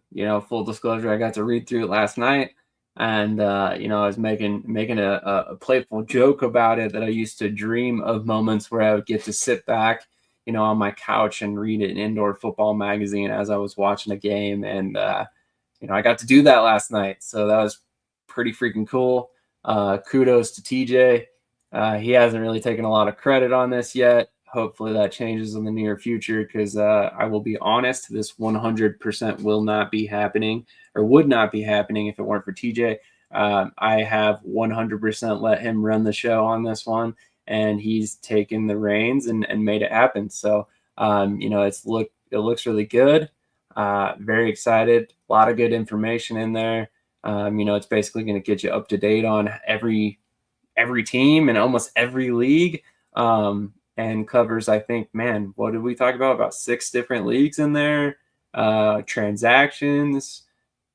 full disclosure, I got to read through it last night, and I was making a playful joke about it, that I used to dream of moments where I would get to sit back, on my couch and read an indoor football magazine as I was watching a game, and I got to do that last night, so that was pretty freaking cool. Kudos to TJ. He hasn't really taken a lot of credit on this yet. Hopefully that changes in the near future, because I will be honest, this 100% will not be happening, or would not be happening if it weren't for TJ. I have 100% let him run the show on this one, and he's taken the reins and made it happen. So, it looks really good. Very excited. A lot of good information in there. It's basically going to get you up to date on every team and almost every league. And covers, I think, man, what did we talk about? About 6 different leagues in there, transactions,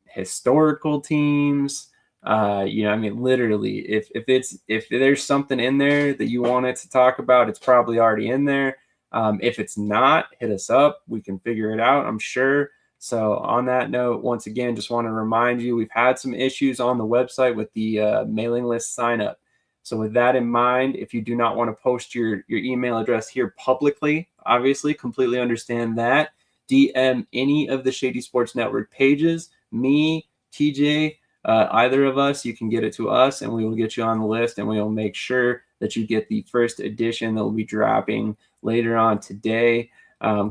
historical teams. Literally, if there's something in there that you want it to talk about, it's probably already in there. If it's not, hit us up. We can figure it out, I'm sure. So on that note, once again, just want to remind you, we've had some issues on the website with the mailing list sign up. So with that in mind, if you do not want to post your email address here publicly, obviously, completely understand that. DM any of the Shady Sports Network pages, me, TJ, either of us, you can get it to us, and we will get you on the list, and we will make sure that you get the first edition that will be dropping later on today.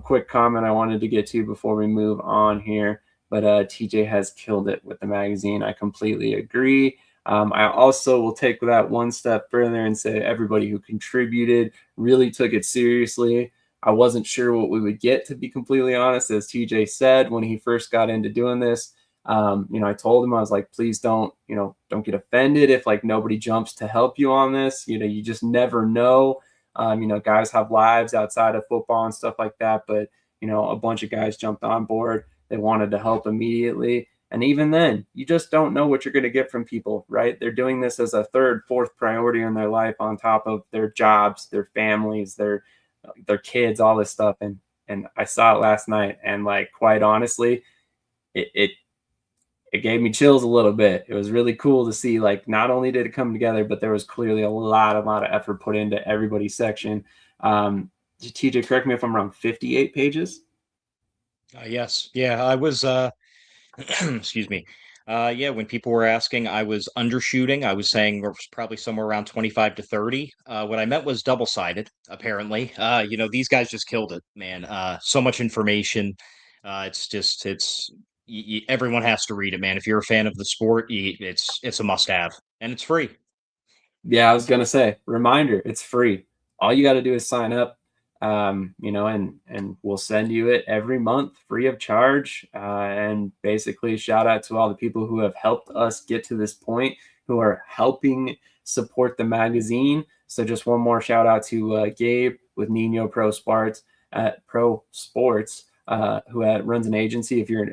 Quick comment I wanted to get to before we move on here, but TJ has killed it with the magazine. I completely agree. I also will take that one step further and say everybody who contributed really took it seriously. I wasn't sure what we would get, to be completely honest. As TJ said, when he first got into doing this, I told him, I was like, please don't get offended if nobody jumps to help you on this. You just never know. Guys have lives outside of football and stuff like that, but a bunch of guys jumped on board. They wanted to help immediately. And even then, you just don't know what you're going to get from people, right? They're doing this as a third, fourth priority in their life on top of their jobs, their families, their kids, all this stuff. And I saw it last night, and quite honestly, it gave me chills a little bit. It was really cool to see, not only did it come together, but there was clearly a lot of effort put into everybody's section. TJ, correct me if I'm wrong, 58 pages? Yes. Yeah, I was excuse me. When people were asking, I was undershooting. I was saying it was probably somewhere around 25 to 30. What I meant was double-sided, apparently. These guys just killed it, man. So much information. Everyone has to read it, man. If you're a fan of the sport, it's a must-have, and it's free. Yeah, I was gonna say, reminder, it's free. All you got to do is sign up. And we'll send you it every month free of charge. And basically, shout out to all the people who have helped us get to this point, who are helping support the magazine. So just one more shout out to Gabe with Nino Pro Sports, who runs an agency. If you're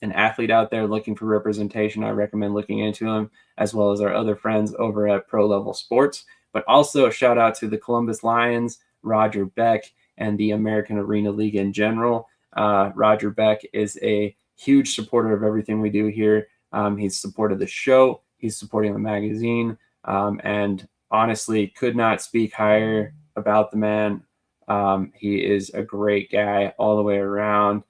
an athlete out there looking for representation, I recommend looking into him, as well as our other friends over at Pro Level Sports. But also a shout out to the Columbus Lions, Roger Beck, and the American Arena League in general. Roger Beck is a huge supporter of everything we do here. He's supported the show. He's supporting the magazine. And honestly, could not speak higher about the man. He is a great guy all the way around.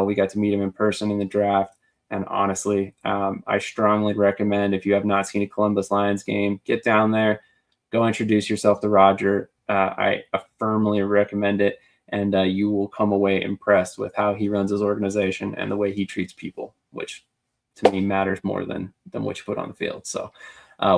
We got to meet him in person in the draft. And honestly, I strongly recommend, if you have not seen a Columbus Lions game, get down there. Go introduce yourself to Roger. I firmly recommend it, and you will come away impressed with how he runs his organization and the way he treats people, which to me matters more than what you put on the field. So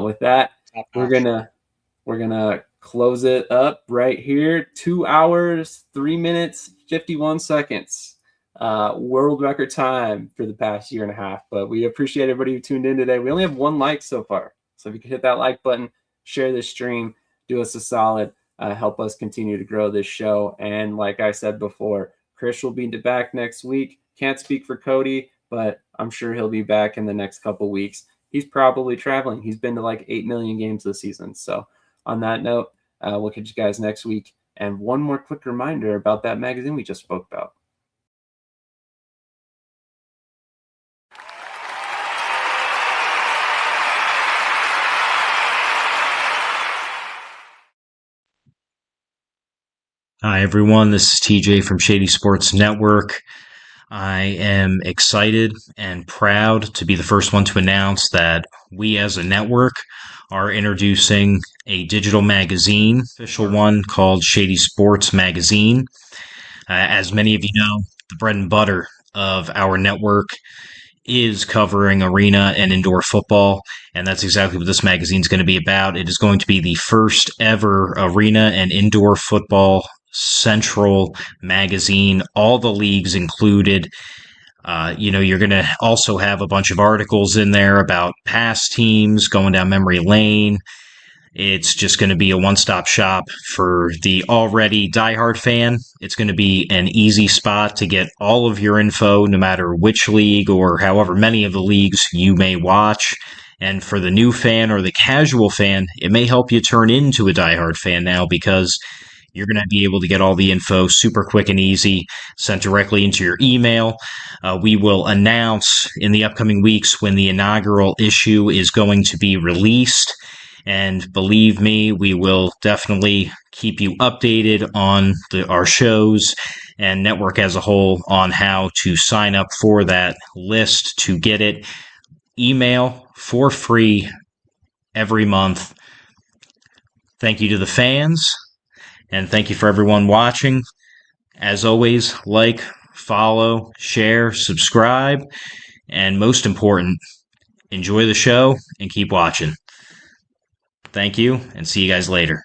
with that, we're gonna close it up right here. 2 hours, 3 minutes, 51 seconds. World record time for the past year and a half. But we appreciate everybody who tuned in today. We only have 1 like so far, so if you could hit that like button, share this stream, do us a solid, help us continue to grow this show. And like I said before, Krish will be back next week. Can't speak for Cody, but I'm sure he'll be back in the next couple weeks. He's probably traveling. He's been to 8 million games this season. So on that note, We'll catch you guys next week. And one more quick reminder about that magazine we just spoke about. Hi, everyone. This is TJ from Shady Sports Network. I am excited and proud to be the first one to announce that we as a network are introducing a digital magazine, official one called Shady Sports Magazine. As many of you know, the bread and butter of our network is covering arena and indoor football, and that's exactly what this magazine is going to be about. It is going to be the first ever arena and indoor football central magazine, all the leagues included. You're going to also have a bunch of articles in there about past teams going down memory lane. It's just going to be a one-stop shop for the already diehard fan. It's going to be an easy spot to get all of your info, no matter which league or however many of the leagues you may watch. And for the new fan or the casual fan, it may help you turn into a diehard fan now, because you're going to be able to get all the info super quick and easy, sent directly into your email. We will announce in the upcoming weeks when the inaugural issue is going to be released. And believe me, we will definitely keep you updated on our shows and network as a whole on how to sign up for that list to get it. Email for free every month. Thank you to the fans, and thank you for everyone watching. As always, like, follow, share, subscribe, and most important, enjoy the show and keep watching. Thank you, and see you guys later.